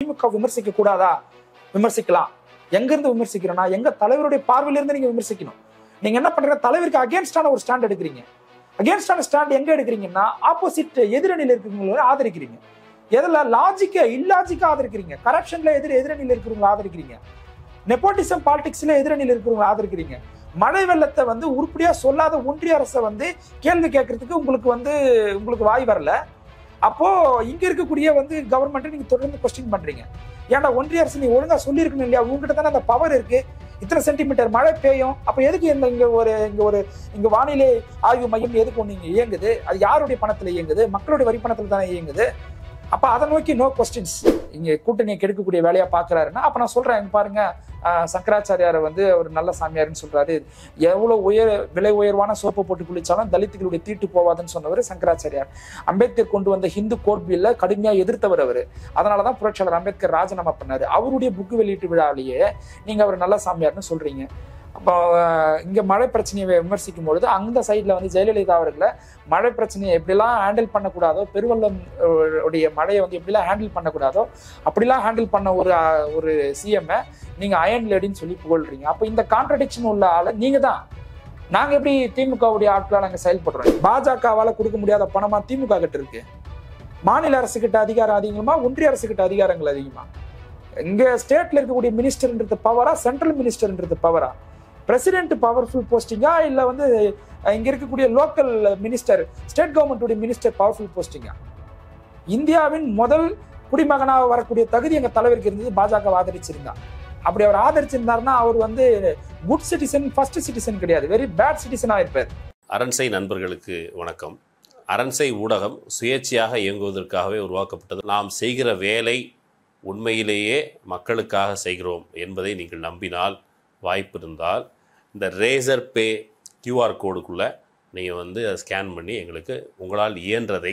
திமுக விமர்சிக்க கூடாதா? விமர்சிக்கலாம். எங்க இருந்து விமர்சிக்கிறோம்னா எங்க தலைவருடைய பார்வையிலிருந்து நீங்க விமர்சிக்கணும். நீங்க என்ன பண்றீங்க? தலைவருக்கு அகேன்ஸ்டான ஒரு ஸ்டாண்ட் எடுக்கிறீங்க. அகேன்ஸ்டான ஸ்டாண்ட் எங்க எடுக்கிறீங்கன்னா ஆப்போசிட் எதிரணியில் இருக்கிறவங்கள ஆதரிக்கிறீங்க. எதுல லாஜிக்கா இல்லாஜிக்கா ஆதரிக்கிறீங்க. கரப்ஷன்ல எதிரணியில் இருக்கிறவங்க ஆதரிக்கிறீங்க. நெப்போட்டிசம் பாலிடிக்ஸ்ல எதிரணியில் இருக்கிறவங்க ஆதரிக்கிறீங்க. மழை வெள்ளத்தை உருப்படியா சொல்லாத ஒன்றிய அரசை கேள்வி கேட்கறதுக்கு உங்களுக்கு வாய் வரல. அப்போ இங்க இருக்கக்கூடிய கவர்மெண்ட் நீங்க தொடர்ந்து கொஸ்டின் பண்றீங்க. ஏன்னா ஒன்றிய அரசு நீ ஒழுங்கா சொல்லியிருக்கணும் இல்லையா? உங்ககிட்ட தானே அந்த பவர் இருக்கு. இத்தனை சென்டிமீட்டர் மழை பெய்யும். அப்ப எதுக்கு இங்க வானிலை ஆய்வு மையம் எதுக்கு ஒண்ணு இங்க இயங்குது? அது யாருடைய பணத்துல இயங்குது? மக்களுடைய வரி பணத்துல தானே இயங்குது. அப்ப அதை நோக்கி நோ கொஸ்டின்ஸ். இங்க கூட்டணியை கெடுக்கக்கூடிய வேலையா பாக்குறாருன்னா அப்ப நான் சொல்றேன் பாருங்க, சங்கராச்சாரியாரை ஒரு நல்ல சாமியாருன்னு சொல்றாரு. எவ்வளவு விலை உயர்வான சோப்பை போட்டு குளிச்சாலும் தலித்துகளுடைய தீட்டு போவாதுன்னு சொன்னவர் சங்கராச்சாரியார். அம்பேத்கர் கொண்டு வந்த ஹிந்து கோட் பில்ல கடுமையா எதிர்த்தவர் அவரு. அதனாலதான் புரட்சியாளர் அம்பேத்கர் ராஜினாமா பண்ணாரு. அவருடைய புக்கு வெளியீட்டு விழாவிலேயே நீங்க அவர் நல்ல சாமியார்னு சொல்றீங்க. அப்போ இங்க மழை பிரச்சனையை விமர்சிக்கும் பொழுது அந்த சைட்ல ஜெயலலிதா அவர்களை மழை பிரச்சனையை எப்படிலாம் ஹேண்டில் பண்ணக்கூடாதோ, பெருவெள்ளம் உடைய மழையை எப்படிலாம் ஹேண்டில் பண்ணக்கூடாதோ அப்படிலாம் ஹேண்டில் பண்ண ஒரு சிஎம் நீங்க அயன் லேடின்னு சொல்லி புகழ்றீங்க. அப்ப இந்த கான்ட்ரடிக்ஷன் உள்ள ஆளு நீங்க தான். நாங்க எப்படி திமுகவுடைய ஆட்களா நாங்க செயல்படுறோம்? பாஜகவால கொடுக்க முடியாத பணமா திமுக கிட்ட இருக்கு? மாநில அரசு கிட்ட அதிகாரம் அதிகமா, ஒன்றிய அரசு கிட்ட அதிகாரங்கள் அதிகமா? இங்க ஸ்டேட்ல இருக்கக்கூடிய மினிஸ்டர்ன்றது பவரா, சென்ட்ரல் மினிஸ்டர்ன்றது பவரா? பிரசிடென்ட் பவர்ஃபுல் போஸ்டிங்கா இல்ல இங்க இருக்கக்கூடிய local minister, state government minister powerful போஸ்டிங்கா? இந்தியாவின் முதல் குடிமகனாக வரக்கூடிய தகுதி எங்க தலைவருக்கு இருந்தது. பாஜக ஆதரிச்சிருந்தா. அப்படி அவர் ஆதரிச்சிருந்தாருன்னா அவர் குட் சிட்டிசன், ஃபர்ஸ்ட் சிட்டிசன் கிடையாது, வெரி பேட் சிட்டிசனா இருப்பார். அரண்சை நண்பர்களுக்கு வணக்கம். அரண்சை ஊடகம் சுயேட்சையாக இயங்குவதற்காகவே உருவாக்கப்பட்டது. நாம் செய்கிற வேலை உண்மையிலேயே மக்களுக்காக செய்கிறோம் என்பதை நீங்கள் நம்பினால், வாய்ப்பு இருந்தால் இந்த ரேசர் பே கியூஆர் கோடுக்குள்ளே நீங்கள் அதை ஸ்கேன் பண்ணி எங்களுக்கு உங்களால் இயன்றதை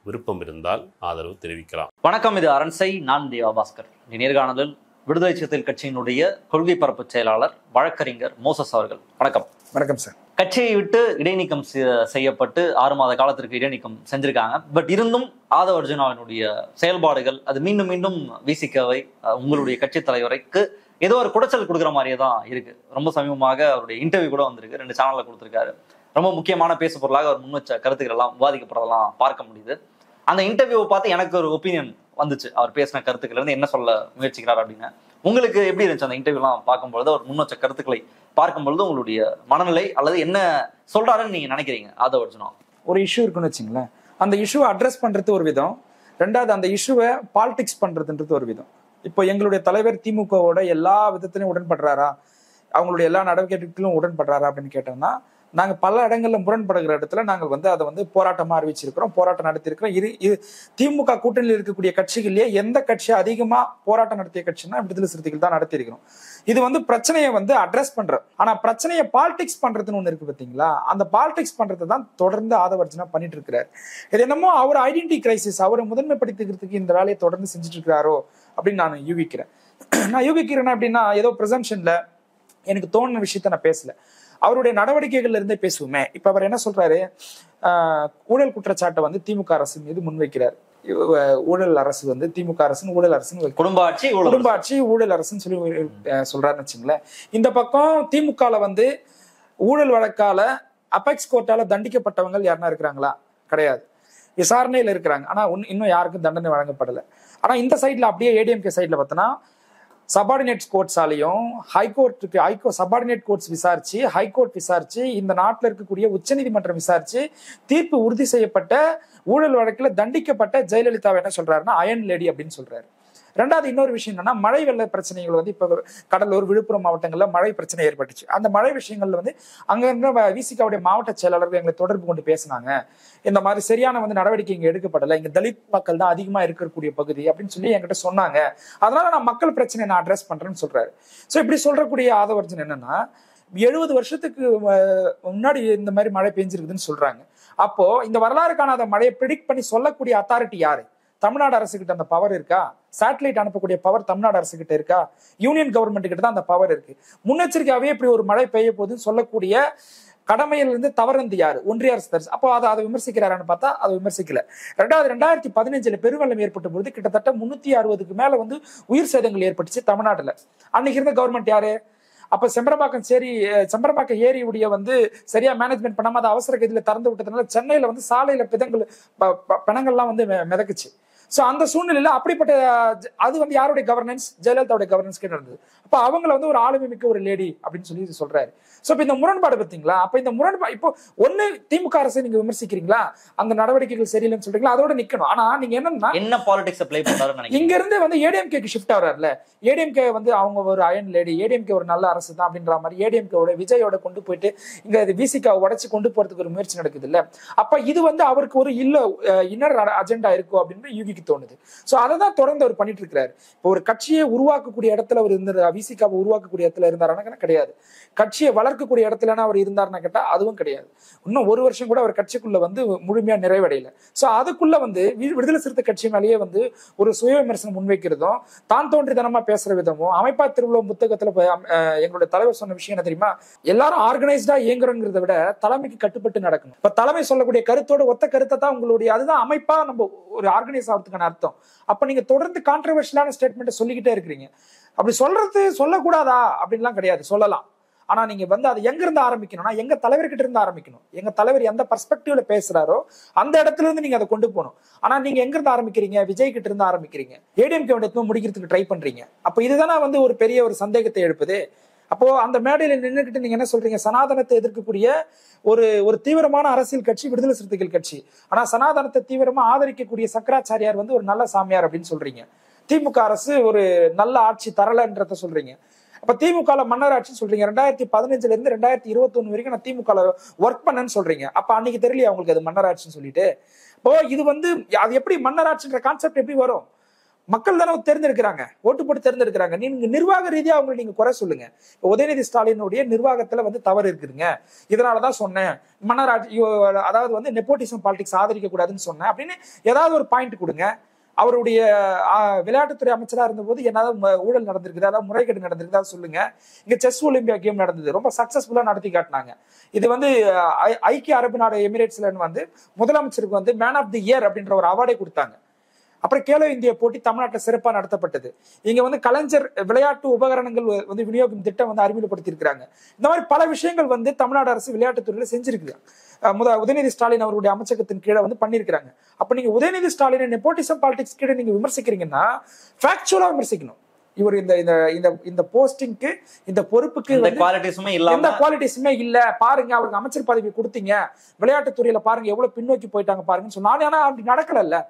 விருப்பம் இருந்தால் ஆதரவு தெரிவிக்கலாம். வணக்கம், இது அரண்சை. நான் தேவாபாஸ்கர். நேர்காணலில் விடுதலை சிறுத்தைகள் கட்சியினுடைய கொள்கை பரப்பு செயலாளர் வழக்கறிஞர் மோசஸ் அவர்கள். வணக்கம். வணக்கம் சார். கட்சியை விட்டு இடைநீக்கம் செய்யப்பட்டு 6 மாத காலத்திற்கு இடைநீக்கம் செஞ்சிருக்காங்க. பட் இருந்தும் ஆதவ அர்ஜுனாவினுடைய செயல்பாடுகள் அது மீண்டும் மீண்டும் விசிகவை உங்களுடைய கட்சி தலைவருக்கு ஏதோ ஒரு குடைச்சல் கொடுக்குற மாதிரியே தான் இருக்கு. ரொம்ப சமீபமாக அவருடைய இன்டர்வியூ கூட வந்திருக்கு, 2 சேனல்ல கொடுத்துருக்காரு. ரொம்ப முக்கியமான பேசு பொருளாக அவர் முன்வச்ச கருத்துக்கள் எல்லாம் விவாதிக்கப்படுறதெல்லாம் பார்க்க முடியுது. அந்த இன்டர்வியூவை பார்த்து எனக்கு ஒரு ஒப்பீனியன் வந்துச்சு. அவர் பேசின கருத்துக்கள் இருந்து என்ன சொல்ல முயற்சிக்கிறார் அப்படின்னு. உங்களுக்கு எப்படி இருந்துச்சு அந்த இன்டர்வியூலாம் பார்க்கும்பொழுது, அவர் முன்வச்ச கருத்துக்களை பார்க்கும்பொழுது உங்களுடைய மனநிலை அல்லது என்ன சொல்றாருன்னு நீங்க நினைக்கிறீங்க? ஆதவ அர்ஜுனா ஒரு இஷ்யூ இருக்குன்னு வச்சுங்களேன், அந்த இஷ்யூவை அட்ரஸ் பண்றது ஒரு விதம், ரெண்டாவது அந்த இஷ்யூவை பாலிடிக்ஸ் பண்றதுன்றது ஒரு விதம். இப்போ எங்களுடைய தலைவர் திமுகவோட எல்லா விதத்திலையும் உடன்படுறாரா, அவங்களுடைய எல்லா நடவடிக்கைகளும் உடன்படுறாரா அப்படின்னு கேட்டோம்னா, நாங்கள் பல இடங்கள்ல முரண்படுகிற இடத்துல நாங்கள் அதை போராட்டமா அறிவிச்சிருக்கிறோம், போராட்டம் நடத்தியிருக்கிறோம். இது திமுக கூட்டணியில் இருக்கக்கூடிய கட்சிகள்லயே எந்த கட்சி அதிகமா போராட்டம் நடத்திய கட்சின்னா விடுதலை சிறுத்தைகள் தான் நடத்தியிருக்கிறோம். இது பிரச்சனையை அட்ரஸ் பண்றோம். ஆனா பிரச்சனையை பாலிடிக்ஸ் பண்றதுன்னு ஒண்ணு இருக்கு பாத்தீங்களா, அந்த பாலிடிக்ஸ் பண்றதை தான் தொடர்ந்து ஆதவ அர்ஜுனா பண்ணிட்டு இருக்கிறாரு. இது என்னமோ அவர் ஐடென்டிட்டி கிரைசிஸ், அவரை முதன்மைப்படுத்திக்கிறதுக்கு இந்த வேலையை தொடர்ந்து செஞ்சுட்டு இருக்கிறாரோ அப்படின்னு நான் யூகிக்கிறேன். நான் யூகிக்கிறேன்னா அப்படின்னா ஏதோ பிரசம்ஷன்ல எனக்கு தோணுன விஷயத்த நான் பேசல, அவருடைய நடவடிக்கைகள்ல இருந்தே பேசுவோமே. இப்ப அவர் என்ன சொல்றாரு, ஊழல் குற்றச்சாட்டை திமுக அரசு மீது முன்வைக்கிறார். ஊழல் அரசு திமுக அரசு ஊழல் அரசுன்னு, குடும்ப ஆட்சி ஊழல் அரசுன்னு சொல்லி சொல்றாருன்னு வச்சுங்களேன். இந்த பக்கம் திமுகல ஊழல் வழக்கால அபெக்ஸ் கோர்ட்டால தண்டிக்கப்பட்டவங்க யாருன்னா இருக்கிறாங்களா? கிடையாது, விசாரணையில இருக்கிறாங்க. ஆனா இன்னும் யாருக்கும் தண்டனை வழங்கப்படலை. ஆனா இந்த சைட்ல அப்படியே ஏடிஎம்கே சைட்ல பார்த்தோன்னா சபார்டினேட் கோர்ட்ஸாலையும் ஹைகோர்ட்டுக்கு சபார்டினேட் கோர்ட்ஸ் விசாரிச்சு, ஹைகோர்ட் விசாரிச்சு, இந்த நாட்டில் இருக்கக்கூடிய உச்சநீதிமன்றம் விசாரிச்சு தீர்ப்பு உறுதி செய்யப்பட்ட ஊழல் வழக்கில் தண்டிக்கப்பட்ட ஜெயலலிதாவை என்ன சொல்றாருன்னா அயன் லேடி அப்படின்னு சொல்றாரு. ரெண்டாவது இன்னொரு விஷயம் என்னன்னா, மழை வெள்ள பிரச்சனைகள் இப்ப கடலூர், விழுப்புரம் மாவட்டங்கள்ல மழை பிரச்சனை ஏற்பட்டுச்சு. அந்த மழை விஷயங்கள்ல அங்க இருந்த விசிகாவுடைய மாவட்ட செயலாளர்கள் எங்களை தொடர்பு கொண்டு பேசினாங்க. இந்த மாதிரி சரியான நடவடிக்கை இங்க எடுக்கப்படலை, இங்க தலித் மக்கள் தான் அதிகமா இருக்கக்கூடிய பகுதி அப்படின்னு சொல்லி என்கிட்ட சொன்னாங்க. அதனால நான் மக்கள் பிரச்சனையை நான் அட்ரஸ் பண்றேன்னு சொல்றாரு. சோ இப்படி சொல்றக்கூடிய ஆதவ அர்ஜுனா என்னன்னா, 70 வருஷத்துக்கு முன்னாடி இந்த மாதிரி மழை பெஞ்சிருக்குதுன்னு சொல்றாங்க. அப்போ இந்த வரலாறு காணாத மழையை ப்ரிடிக்ட் பண்ணி சொல்லக்கூடிய அத்தாரிட்டி யாரு? தமிழ்நாடு அரசு கிட்ட அந்த பவர் இருக்கா? சேட்டலைட் அனுப்பக்கூடிய பவர் தமிழ்நாடு அரசு கிட்ட இருக்கா? யூனியன் கவர்மெண்ட் கிட்ட தான் அந்த பவர் இருக்கு. முன்னெச்சரிக்கையாவே இப்படி ஒரு மழை பெய்ய போகுதுன்னு சொல்லக்கூடிய கடமையிலிருந்து தவறந்து யாரு? ஒன்றிய அரசு. அப்போ அதை விமர்சிக்கிறாரான்னு பார்த்தா அதை விமர்சிக்கல. 2015 பெருவெள்ளம் ஏற்பட்ட பொழுது கிட்டத்தட்ட 360க்கு மேல வந்து உயிர் சேதங்கள் ஏற்பட்டுச்சு தமிழ்நாட்டுல. அன்னைக்கு இருந்த கவர்மெண்ட் யாரு? அப்ப செம்பரம்பாக்கம் ஏரியுடைய வந்து சரியா மேனேஜ்மெண்ட் பண்ணாம அதை அவசர கதியில திறந்து விட்டதுனால சென்னையில வந்து சாலையில பிணங்கள்லாம் வந்து மிதக்குச்சு. சோ அந்த சூழ்நிலையில அப்படிப்பட்ட அது வந்து யாருடைய கவர்னன்ஸ்? ஜெயலலிதாவுடைய கவர்னன்ஸ் நடந்தது. அப்ப அவங்களை வந்து ஒரு ஆளுமை மிக்க ஒரு லேடி அப்படின்னு சொல்லி சொல்றாரு. சோ இப்ப இந்த முரண்பாடு பார்த்தீங்களா? அப்ப இந்த முரண்பாடு இப்போ ஒண்ணு திமுக அரசை நீங்க விமர்சிக்கிறீங்களா, அந்த நடவடிக்கைகள் சரியில்லைன்னு சொல்றீங்களா, அதோட நிக்கணும். ஆனா நீங்க என்ன பாலிடிக்ஸ் அப்ளை பண்றாருன்னு இங்க இருந்து வந்து ஏடிஎம்கேக்கு ஷிஃப்ட் ஆகிறாருல. ஏடிஎம்கே வந்து அவங்க ஒரு அயன் லேடி, ஏடிஎம்கே ஒரு நல்ல அரசு தான் அப்படின்ற மாதிரி ஏடிஎம்கேவோட விஜயோட கொண்டு போயிட்டு இங்க விசிகா உடைச்சு கொண்டு போறதுக்கு ஒரு முயற்சி நடக்குது இல்ல. அப்ப இது வந்து அவருக்கு ஒரு இன்னர் அஜெண்டா இருக்கும் அப்படின்னு யூகிக்கு தோணுது. சோ அதான் தொடர்ந்து அவர் பண்ணிட்டு இருக்காரு. இப்போ ஒரு கட்சியை உருவாக்கக்கூடிய இடத்துல அவர் இருந்தார், விசிகாவை உருவாக்கக்கூடிய இடத்துல இருந்தாருன்னா கிடையாது. கட்சியை வளர்க்கக்கூடிய இடத்துல அவர் இருந்தாருன்னா கேட்டா அதுவும் கிடையாது. இன்னும் ஒரு வருஷம் கூட அவர் கட்சிக்குள்ள வந்து முழுமையா நிறைவடையல. சோ அதுக்குள்ள வந்து விடுதலை சிறுத்தை கட்சி மேலேயே வந்து ஒரு சுய விமர்சனம் முன்வைக்கிறதும் தான் தோன்றித்தனமா பேசுற விதமும் அமைப்பா திருவிழா புத்தகத்துல எங்களுடைய தலைவர் சொன்ன விஷயம் என்ன தெரியுமா? எல்லாரும் ஆர்கனைஸ்டா இயங்குறோங்கிறத விட தலைமைக்கு கட்டுப்பட்டு நடக்கணும். இப்ப தலைமை சொல்லக்கூடிய கருத்தோட ஒத்த கருத்தை தான் உங்களுடைய, அதுதான் அமைப்பா நம்ம ஒரு ஆர்கனைஸ் ஆகிறதுக்கான அர்த்தம். அப்ப நீங்க தொடர்ந்து கான்ட்ரவர்ஷியலான ஸ்டேட்மெண்ட் சொல்லிக்கிட்டே இருக்கிறீங்க. அப்படி சொல்லக்கூடாதா அப்படின்லாம் கிடையாது, சொல்லலாம். ஆனா நீங்க வந்து அது எங்க இருந்து ஆரம்பிக்கணும்னா எங்க தலைவர்கிட்ட இருந்து ஆரம்பிக்கணும். எங்க தலைவர் எந்த பர்ஸ்பெக்டிவ்ல பேசுறாரோ அந்த இடத்துல இருந்து நீங்க அதை கொண்டு போகணும். ஆனா நீங்க எங்க இருந்து ஆரம்பிக்கிறீங்க? விஜய் கிட்ட இருந்து ஆரம்பிக்கிறீங்க, ஏடிஎம்கே முடிக்கிறதுக்கு ட்ரை பண்றீங்க. அப்ப இதுதானே வந்து ஒரு பெரிய ஒரு சந்தேகத்தை எழுப்புது. அப்போ அந்த மேடையில நின்றுகிட்டு நீங்க என்ன சொல்றீங்க? சனாதனத்தை எதிர்க்கக்கூடிய ஒரு தீவிரமான அரசியல் கட்சி விடுதலை சிறுத்தைகள் கட்சி. ஆனா சனாதனத்தை தீவிரமா ஆதரிக்கக்கூடிய சங்கராச்சாரியார் வந்து ஒரு நல்ல சாமியார் அப்படின்னு சொல்றீங்க. திமுக அரசு ஒரு நல்ல ஆட்சி தரலன்றத சொல்றீங்க. அப்ப திமுக மன்னர் ஆட்சின்னு சொல்றீங்க. 2015 இருந்து 2021 வரைக்கும் நான் திமுக ஒர்க் பண்ணேன்னு சொல்றீங்க. அப்ப அன்னைக்கு தெரியலையா உங்களுக்கு அது மன்னர் ஆட்சின்னு சொல்லிட்டு? இப்போ இது வந்து அது எப்படி மன்னர் ஆட்சின்ற கான்செப்ட் எப்படி வரும்? மக்கள் தானே தேர்ந்தெடுக்கிறாங்க, ஓட்டு போட்டு தேர்ந்தெடுக்கிறாங்க. நீங்க நிர்வாக ரீதியா அவங்களை நீங்க குறை சொல்லுங்க. உதயநிதி ஸ்டாலினுடைய நிர்வாகத்துல வந்து தவறு இருக்குதுங்க, இதனாலதான் சொன்னேன் மன்னர் ஆட்சி, அதாவது வந்து நெப்போட்டிசம் பாலிடிக்ஸ் ஆதரிக்க கூடாதுன்னு சொன்னேன் அப்படின்னு ஏதாவது ஒரு பாயிண்ட் கொடுங்க. அவருடைய விளையாட்டுத்துறை அமைச்சரா இருந்த போது என்னதான் ஊழல் நடந்திருக்குது, அதாவது முறைகேடு நடந்திருக்குதா சொல்லுங்க. இங்க செஸ் ஒலிம்பியா கேம் நடந்தது, ரொம்ப சக்சஸ்ஃபுல்லா நடத்தி காட்டினாங்க. இது வந்து ஐக்கிய அரபு நாடு எமிரேட்ஸ்ல வந்து முதலமைச்சருக்கு வந்து மேன் ஆஃப் தி இயர் அப்படின்ற ஒரு அவார்டை கொடுத்தாங்க. அப்புறம் கேலோ இந்தியா போட்டி தமிழ்நாட்டில் சிறப்பாக நடத்தப்பட்டது. இங்க வந்து கலைஞர் விளையாட்டு உபகரணங்கள் வந்து விநியோகம் திட்டம் வந்து அறிமுகப்படுத்தி இருக்கிறாங்க. இந்த மாதிரி பல விஷயங்கள் வந்து தமிழ்நாடு அரசு விளையாட்டுத்துறையில செஞ்சிருக்கு. உதயநிதி ஸ்டாலின் அவருடைய அமைச்சகத்தின் கீழே வந்து பண்ணிருக்கிறாங்க. அப்ப நீங்க உதயநிதி ஸ்டாலினை நெப்போட்டிசம் பாலிடிக்ஸ் கீழே நீங்க விமர்சிக்கிறீங்கன்னா ஃபேக்சுவலா விமர்சிக்கணும். இவர் இந்த போஸ்டிங்க்கு இந்த பொறுப்புக்கு எந்த குவாலிட்டிஸுமே இல்ல பாருங்க, அவருக்கு அமைச்சர் பதவி கொடுத்தீங்க, விளையாட்டுத்துறையில பாருங்க எவ்வளவு பின்னோக்கி போயிட்டாங்க பாருங்கன்னு சொன்னாங்க. ஆனா அப்படி நடக்கல.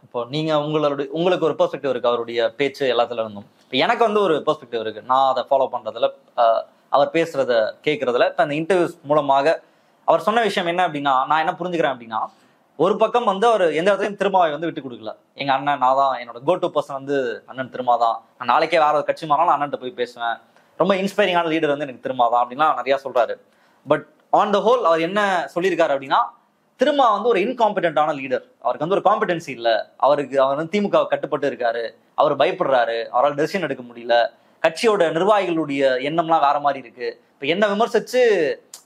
இப்போ நீங்க உங்களுக்கு ஒரு பெர்ஸ்பெக்டிவ் இருக்கு அவருடைய பேச்சு எல்லாத்துல இருந்தும். எனக்கு வந்து ஒரு பெர்ஸ்பெக்டிவ் இருக்கு. நான் அதை ஃபாலோ பண்றதுல, அவர் பேசுறத கேட்கறதுல, இப்ப அந்த இன்டர்வியூஸ் மூலமாக அவர் சொன்ன விஷயம் என்ன அப்படின்னா, நான் என்ன புரிஞ்சுக்கிறேன் அப்படின்னா, ஒரு பக்கம் வந்து அவர் எந்த இடத்துலையும் திருமாவை வந்து விட்டு கொடுக்கல. எங்க அண்ணன் நான் தான், என்னோட கோ டு பர்சன் வந்து அண்ணன் திருமா தான், நான் நாளைக்கே வேற ஒரு கட்சி மாறினாலும் அண்ணன் போய் பேசுவேன், ரொம்ப இன்ஸ்பைரிங்கான லீடர் வந்து எனக்கு திருமா தான் அப்படின்லாம் நிறைய சொல்றாரு. பட் ஆன் த ஹோல் அவர் என்ன சொல்லியிருக்காரு அப்படின்னா, திருமா வந்து ஒரு இன்காம்பிடென்டான லீடர், அவருக்கு வந்து ஒரு காம்பிடன்சி இல்லை, அவர் வந்து திமுக கட்டுப்பட்டு இருக்காரு, அவர் பயப்படுறாரு, அவரால் டெசிஷன் எடுக்க முடியல, கட்சியோட நிர்வாகிகளுடைய எண்ணம்லாம் வேற மாதிரி இருக்கு. இப்ப என்ன விமர்சிச்சு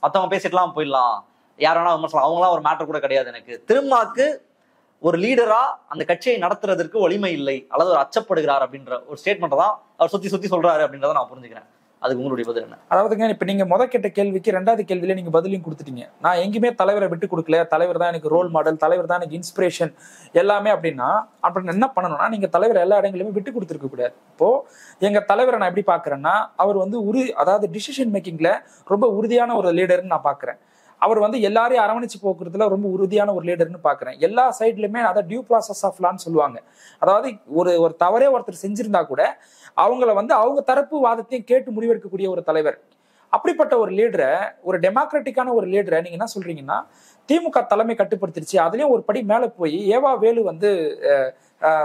மற்றவங்க பேசிட்டுலாம் போயிடலாம், யார் வேணா விமர்சனம், அவங்களாம் ஒரு மேட்டர் கூட கிடையாது. எனக்கு திருமாக்கு ஒரு லீடரா அந்த கட்சியை நடத்துறதுக்கு வலிமை இல்லை அல்லது ஒரு அச்சப்படுகிறார் அப்படின்ற ஒரு ஸ்டேட்மெண்ட் தான் அவர் சுத்தி சொல்றாரு அப்படின்றத நான் புரிஞ்சுக்கிறேன். அதுக்கு உங்களுடைய பதில் என்ன? அதாவதுங்க, இப்ப நீங்க கேட்ட கேள்விக்கு ரெண்டாவது கேள்வியில நீங்க பதிலையும் கொடுத்துட்டீங்க. நான் எங்கேயுமே தலைவரை விட்டு கொடுக்கல, தலைவர் தான் எனக்கு ரோல் மாடல், தலைவர் தான் எனக்கு இன்ஸ்பிரேஷன் எல்லாமே அப்படின்னா, அப்படின்னு என்ன பண்ணணும்னா நீங்க தலைவர் எல்லா இடங்களிலுமே விட்டு கொடுத்துருக்க கூடாது. இப்போ எங்க தலைவரை நான் எப்படி பாக்குறேன்னா, அவர் வந்து அதாவது டிசிஷன் மேக்கிங்ல ரொம்ப உறுதியான ஒரு லீடர்னு நான் பாக்குறேன். அவர் வந்து எல்லாரையும் அரவணைச்சு போக்குறதுல ரொம்ப உறுதியான ஒரு லீடர்னு பாக்குறேன். எல்லா சைட்லயுமே அதை டியூ ப்ராசஸ் ஆஃப் லான்னு சொல்லுவாங்க. அதாவது ஒரு தவறே ஒருத்தர் செஞ்சிருந்தா கூட அவங்கள வந்து அவங்க தரப்பு வாதத்தையும் கேட்டு முடிவெடுக்கக்கூடிய ஒரு தலைவர். அப்படிப்பட்ட ஒரு லீடரை, ஒரு டெமோக்ராட்டிக்கான ஒரு லீடரை நீங்க என்ன சொல்றீங்கன்னா, திமுக தலைமை கட்டுப்படுத்திருச்சு, அதுலயும் ஒரு படி மேல போய் ஏவா வேலு வந்து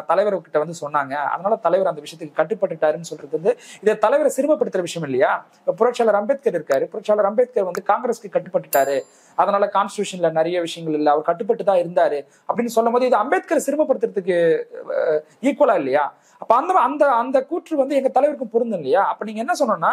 தலைவர்கிட்ட வந்து சொன்னாங்க, அதனால தலைவர் அந்த விஷயத்துக்கு கட்டுப்பட்டுட்டாருன்னு சொல்றது வந்து இதை தலைவரை சிறுமப்படுத்துற விஷயம் இல்லையா? இப்ப புரட்சியாளர் அம்பேத்கர் இருக்காரு, புரட்சியாளர் அம்பேத்கர் வந்து காங்கிரஸ்க்கு கட்டுப்பட்டுட்டாரு, அதனால கான்ஸ்டிடியூஷன்ல நிறைய விஷயங்கள் இல்லை, அவர் கட்டுப்பட்டு தான் இருந்தாரு அப்படின்னு சொல்லும் போது இது அம்பேத்கர் சிறுமப்படுத்துறதுக்கு ஈக்குவலா இல்லையா? அப்ப அந்த அந்த அந்த கூற்று வந்து எங்க தலைவருக்கும் பொருந்தும் இல்லையா? அப்ப நீங்க என்ன சொன்னோம்னா,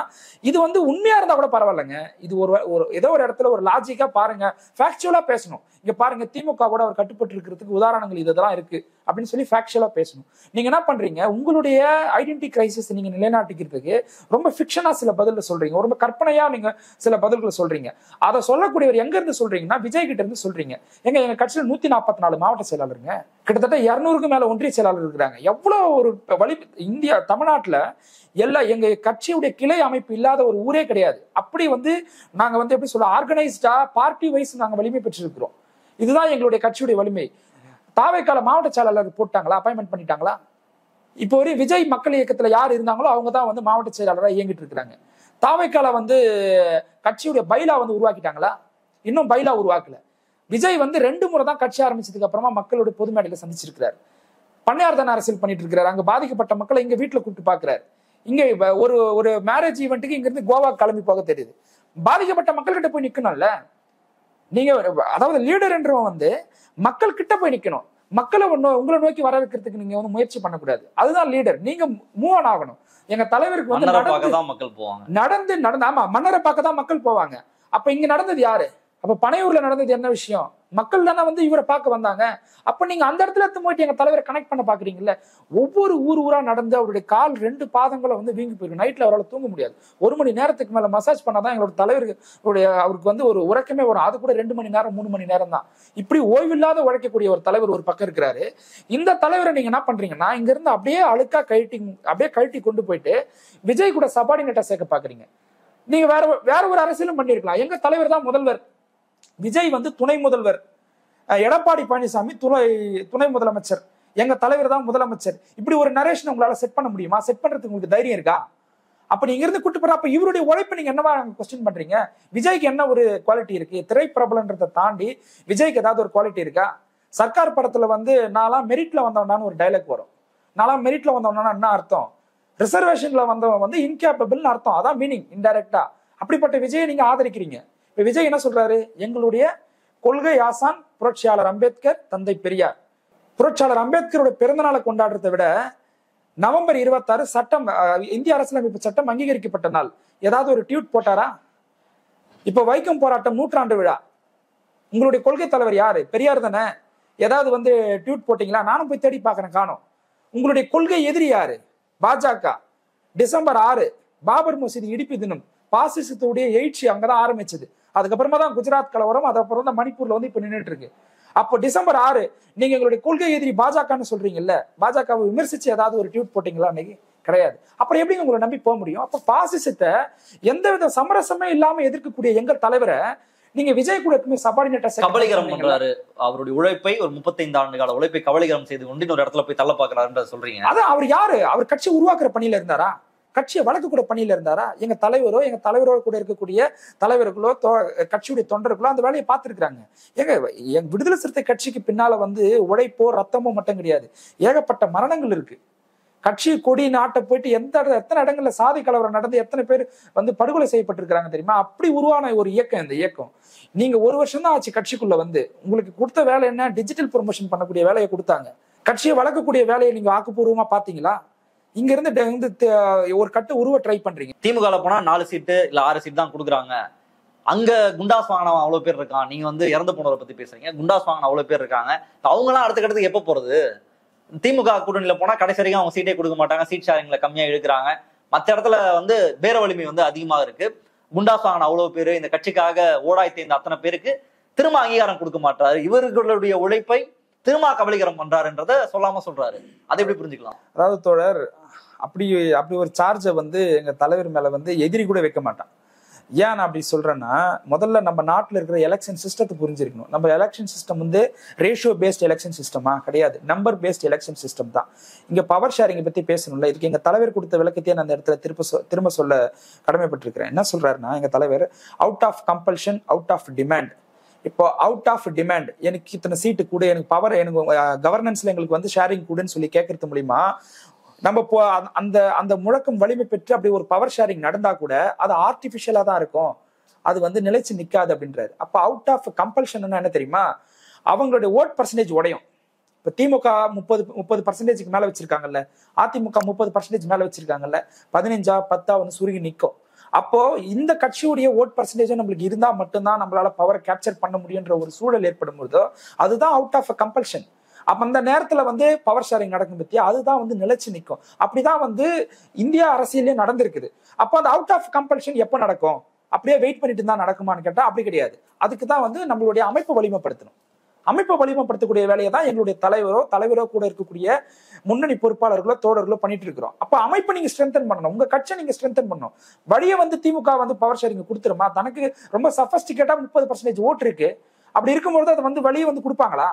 இது வந்து உண்மையா இருந்தா கூட பரவாயில்லைங்க. இது ஒரு ஏதோ ஒரு இடத்துல ஒரு லாஜிக்கா பாருங்க, ஃபேக்சுவலா பேசணும். இங்க பாருங்க, திமுக கூட அவர் கட்டுப்பட்டு இருக்கிறதுக்கு உதாரணங்கள் இதெல்லாம் இருக்கு அப்படின்னு சொல்லி ஃபேக்சுவலா பேசணும். நீங்க என்ன பண்றீங்க, உங்களுடைய ஐடென்டிட்டி கிரைசிஸ் நீங்க நிலைநாட்டிக்கிறதுக்கு ரொம்ப ஃபிக்ஷனா சில பதில்கள் சொல்றீங்க, ரொம்ப கற்பனையா நீங்க சில பதில்களை சொல்றீங்க. அதை சொல்லக்கூடியவர் எங்க இருந்து சொல்றீங்கன்னா, விஜய் கிட்ட இருந்து சொல்றீங்க. எங்க கட்சியில் 144 மாவட்ட செயலாளருங்க, கிட்டத்தட்ட 200க்கும் மேல ஒன்றிய செயலாளர் இருக்கிறாங்க. எவ்வளவு ஒரு வழி இந்தியா தமிழ்நாட்டுல எங்க கட்சியுடைய கிளை அமைப்பு இல்லாத ஒரு ஊரே கிடையாது. அப்படி வந்து நாங்க வந்து எப்படி சொல்ல, ஆர்கனைஸ்டா பார்ட்டி வைஸ் நாங்க வலிமை பெற்றிருக்கிறோம். இதுதான் எங்களுடைய கட்சியுடைய வலிமை. தாவேக்கால மாவட்ட செயலாளர் போட்டாங்களா, அப்பாயின்மெண்ட் பண்ணிட்டாங்களா? இப்போ ஒரு விஜய் மக்கள் இயக்கத்துல யார் இருந்தாங்களோ அவங்க தான் வந்து மாவட்ட செயலாளராக இயங்கிட்டு இருக்கிறாங்க. தாவேக்கால வந்து கட்சியுடைய பைலா வந்து உருவாக்கிட்டாங்களா? இன்னும் பைலா உருவாக்கல. விஜய் வந்து 2 முறை தான் கட்சி ஆரம்பிச்சதுக்கு அப்புறமா மக்களுடைய பொது மேடையில சந்திச்சிருக்கிறார். பண்ணையார் தானே அரசியல் பண்ணிட்டு இருக்கிறாரு. அங்க பாதிக்கப்பட்ட மக்களை இங்க வீட்டுல கூப்பிட்டு பாக்குறாரு. இங்க ஒரு மேரேஜ் ஈவெண்ட்டுக்கு இங்க இருந்து கோவா கிளம்பி போக தெரியுது. பாதிக்கப்பட்ட மக்கள் கிட்ட போய் நிக்கணும்ல நீங்க. அதாவது லீடர் என்றவன் வந்து மக்கள் கிட்ட போய் நிக்கணும். மக்களை உங்களை நோக்கி வர வைக்கிறதுக்கு நீங்க வந்து முயற்சி பண்ணக்கூடாது. அதுதான் லீடர். நீங்க மூவ் ஆன் ஆகணும். எங்க தலைவருக்கு வந்து நடந்து ஆமா, மன்னரை பார்க்க தான் மக்கள் போவாங்க. அப்ப இங்க நடந்தது யாரு? அப்ப பனையூர்ல நடந்தது என்ன விஷயம்? மக்கள் தானே வந்து இவரை பார்க்க வந்தாங்க. அப்ப நீங்க அந்த இடத்துல எடுத்து போயிட்டு எங்க தலைவரை கனெக்ட் பண்ண பாக்குறீங்கல்ல. ஒவ்வொரு ஊரா நடந்து அவருடைய கால் 2 பாதங்களும் வந்து வீங்கி போயிருக்கு. நைட்ல அவரால் தூங்க முடியாது. 1 மணி நேரத்துக்கு மேல மசாஜ் பண்ணாதான் எங்களோட தலைவருக்கு அவருக்கு வந்து ஒரு உறக்கமே வரும். அது கூட 2 மணி நேரம் 3 மணி நேரம் தான். இப்படி ஓய்வில்லாத உழைக்கக்கூடிய ஒரு தலைவர் ஒரு பக்கம் இருக்கிறாரு. இந்த தலைவரை நீங்க என்ன பண்றீங்கன்னா, இங்க இருந்து அப்படியே அழுக்கா கழட்டி கொண்டு போயிட்டு விஜய் கூட சபார்டினேட்டா சேர்க்க பாக்குறீங்க. நீங்க வேற ஒரு அரசியலும் பண்ணிருக்கலாம். எங்க தலைவர் தான் முதல்வர், விஜய் வந்து துணை முதல்வர், எடப்பாடி பழனிசாமி துணை முதலமைச்சர், எங்க தலைவர் தான் முதலமைச்சர். இப்படி ஒரு நரேஷன் உங்களால செட் பண்ண முடியுமா? செட் பண்றதுக்கு உங்களுக்கு தைரியம் இருக்கா? அப்ப நீங்க இருந்து கூட்டு போற, அப்ப இவருடைய உழைப்பு நீங்க என்னவா கொஸ்டின் பண்றீங்க? விஜய்க்கு என்ன ஒரு குவாலிட்டி இருக்கு? திரைப்பிரபலன்றதை தாண்டி விஜய்க்கு ஏதாவது ஒரு குவாலிட்டி இருக்கா? சர்க்கார் படத்துல வந்து நான்லாம் மெரிட்ல வந்தவனான்னு ஒரு டைலாக் வரும். நான்லாம் மெரிட்ல வந்தவனா என்ன அர்த்தம்? ரிசர்வேஷன்ல வந்தவன் வந்து இன்கேப்பபிள்னு அர்த்தம். அதான் மீனிங் இன்டைரக்டா. அப்படிப்பட்ட விஜயை நீங்க ஆதரிக்கிறீங்க. இப்ப விஜய் என்ன சொல்றாரு? எங்களுடைய கொள்கை ஆசான் புரட்சியாளர் அம்பேத்கர், தந்தை பெரியார். புரட்சியாளர் அம்பேத்கருடைய பிறந்த நாளை கொண்டாடுறதை விட நவம்பர் 26 சட்டம், இந்திய அரசியலமைப்பு சட்டம் அங்கீகரிக்கப்பட்ட நாள், ஏதாவது ஒரு ட்வீட் போட்டாரா? இப்ப வைக்கம் போராட்டம் 100ஆண்டு விழா, உங்களுடைய கொள்கை தலைவர் யாரு? பெரியார் தானே. ஏதாவது வந்து ட்வீட் போட்டீங்களா? நானும் போய் தேடி பார்க்கறேன், காணோம். உங்களுடைய கொள்கை எதிரி யாரு? பாஜக. டிசம்பர் 6 பாபர் மசூதி இடிப்பு தினம், பாசிசத்துடைய எழுச்சி அங்கதான் ஆரம்பிச்சது. அதுக்கப்புறமா தான் குஜராத் கலவரம், அதுக்கப்புறம் தான் மணிப்பூர்ல வந்து இப்ப நின்றுட்டு இருக்கு. அப்போ டிசம்பர் 6 நீங்க எங்களுடைய கொள்கை எதிரி பாஜகன்னு சொல்றீங்கல்ல, பாஜகவை விமர்சிச்சு ஏதாவது ஒரு ட்வீட் போட்டீங்களா? அன்னைக்கு கிடையாது. அப்புறம் எப்படி உங்களை நம்பி போக முடியும்? அப்ப பாசிசத்தை எந்தவித சமரசமே இல்லாம எதிர்க்கக்கூடிய எங்கள் தலைவரை நீங்க விஜய் கூட சபார்டினேட்டா கபலீகரம் பண்றாரு. அவருடைய உழைப்பை, ஒரு 35 ஆண்டு கால உழைப்பை கபலீகரம் செய்து கொண்டு இன்னொரு இடத்துல போய் தள்ள பாக்குறாருன்ற சொல்றீங்க. அதான் அவர் யாரு? அவர் கட்சி உருவாக்குற பணியில இருந்தாரா? கட்சியை வழக்கு கூட பணியில இருந்தாரா? எங்க தலைவரோ எங்க தலைவரோட கூட இருக்கக்கூடிய தலைவர்களோ கட்சியுடைய தொண்டர்களோ அந்த வேலையை பார்த்திருக்கிறாங்க. எங்க விடுதலை சிறுத்தை கட்சிக்கு பின்னால வந்து உழைப்போ ரத்தமோ மட்டும் கிடையாது, ஏகப்பட்ட மரணங்கள் இருக்கு. கட்சி கொடி நாட்டை போயிட்டு எத்தனை இடங்கள்ல சாதி கலவரம் நடந்து எத்தனை பேர் வந்து படுகொலை செய்யப்பட்டிருக்கிறாங்க தெரியுமா? அப்படி உருவான ஒரு இயக்கம் இந்த இயக்கம். நீங்க 1 வருஷம் தான் ஆச்சு கட்சிக்குள்ள வந்து. உங்களுக்கு கொடுத்த வேலை என்ன? டிஜிட்டல் ப்ரொமோஷன் பண்ணக்கூடிய வேலையை கொடுத்தாங்க. கட்சியை வளர்க்கக்கூடிய வேலையை நீங்க ஆக்கப்பூர்வமா பாத்தீங்களா? இங்க இருந்து ஒரு கட்டு உருவ ட்ரை பண்றீங்க. திமுக போனா 4 சீட்டு இல்ல 6 சீட் தான் கொடுக்குறாங்க. அங்க குண்டாஸ் வாங்கினவன் அவ்வளவு பேர் இருக்கான். நீங்க வந்து இறந்து போனவரை பத்தி பேசுறீங்க. குண்டாஸ் வாங்கின அவ்வளவு பேர் இருக்காங்க. அவங்க எல்லாம் அடுத்த கட்டத்துக்கு எப்ப போறது? திமுக கூட்டணியில போனா கடைசி வரைக்கும் அவங்க சீட்டே கொடுக்க மாட்டாங்க. சீட் ஷேரிங்ல கம்மியா இழுக்கிறாங்க. மற்ற இடத்துல வந்து பேர வலிமை வந்து அதிகமா இருக்கு. குண்டாஸ் வாங்கின அவ்வளவு பேரு, இந்த கட்சிக்காக ஓடாய் தேர்ந்த அத்தனை பேருக்கு திரும்ப அங்கீகாரம் கொடுக்க மாட்டாரு. இவர்களுடைய உழைப்பை திரும்ப கபலீகரம் பண்றாருன்றத சொல்லாம சொல்றாரு. அதை எப்படி புரிஞ்சுக்கலாம்? அதாவது தோழர், அப்படி ஒரு சார்ஜை வந்து எங்க தலைவர் மேல வந்து எதிரி கூட வைக்க மாட்டான். ஏன் நான் அப்படி சொல்றேன்னா, முதல்ல நம்ம நாட்டில் இருக்கிற எலெக்ஷன் சிஸ்டத்தை புரிஞ்சிருக்கணும். நம்ம எலெக்ஷன் சிஸ்டம் வந்து ரேஷியோ பேஸ்ட் எலெக்ஷன் சிஸ்டமா கிடையாது, நம்பர் பேஸ்ட் எலெக்ஷன் சிஸ்டம் தான். இங்க பவர் ஷேரிங்கை பத்தி பேசணும்ல, இதுக்கு எங்க தலைவர் கொடுத்த விளக்கத்தையே நான் அந்த இடத்துல திரும்ப சொல்ல கடமைப்பட்டிருக்கிறேன். என்ன சொல்றாருன்னா, எங்க தலைவர் out of compulsion, out of demand. இப்போ அவுட் ஆஃப் டிமாண்ட், எனக்கு இத்தனை சீட்டு கூட, எனக்கு பவர், எனக்கு கவர்னன்ஸ்ல எங்களுக்கு வந்து ஷேரிங் கூடன்னு சொல்லி கேட்கறது மூலியமா நம்ம அந்த முழக்கம் வலிமை பெற்று அப்படி ஒரு பவர் ஷேரிங் நடந்தா கூட அது ஆர்டிபிஷியலா தான் இருக்கும், அது வந்து நிலைச்சு நிக்காது அப்படின்றாரு. அப்ப அவுட் ஆஃப் கம்பல்ஷன் என்ன தெரியுமா? அவங்களுடைய ஓட் பர்சன்டேஜ் உடையும். இப்ப திமுக 30% மேல வச்சிருக்காங்கல்ல, அதிமுக 30% மேல வச்சிருக்காங்கல்ல, 15 10 வந்து சுருங்கி நிற்கும். அப்போ இந்த கட்சியுடைய ஓட் பர்சன்டேஜ் நம்மளுக்கு இருந்தா மட்டும்தான் நம்மளால பவரை கேப்சர் பண்ண முடியுன்ற ஒரு சூழல் ஏற்படும் போதோ அதுதான் அவுட் ஆஃப் கம்பல்ஷன். அப்ப அந்த நேரத்துல வந்து பவர் ஷேரிங் நடக்கும் பத்தியா, அதுதான் வந்து நிலைச்சு நிற்கும். அப்படிதான் வந்து இந்தியா அரசியலே நடந்திருக்குது. அப்போ அந்த அவுட் ஆஃப் கம்பல்ஷன் எப்போ நடக்கும்? அப்படியே வெயிட் பண்ணிட்டு தான் நடக்குமான்னு கேட்டா அப்படி கிடையாது. அதுக்கு தான் வந்து நம்மளுடைய அமைப்பு வலிமைப்படுத்தணும். அமைப்பை வலிமைப்படுத்தக்கூடிய வேலையை தான் எங்களுடைய தலைவரோ கூட இருக்கக்கூடிய முன்னணி பொறுப்பாளர்களோ தோழர்களோ பண்ணிட்டு இருக்கிறோம். அப்ப அமைப்பை நீங்க ஸ்ட்ரென்தன் பண்ணணும், உங்க கட்சியை நீங்க ஸ்ட்ரென்தன் பண்ணணும். வழியை வந்து திமுக வந்து பவர் ஷேரிங் கொடுத்துருமா? தனக்கு ரொம்ப சஃபஸ்டிகேட்டா 30% ஓட்டு இருக்கு. அப்படி இருக்கும்போது அதை வந்து வழியை வந்து கொடுப்பாங்களா?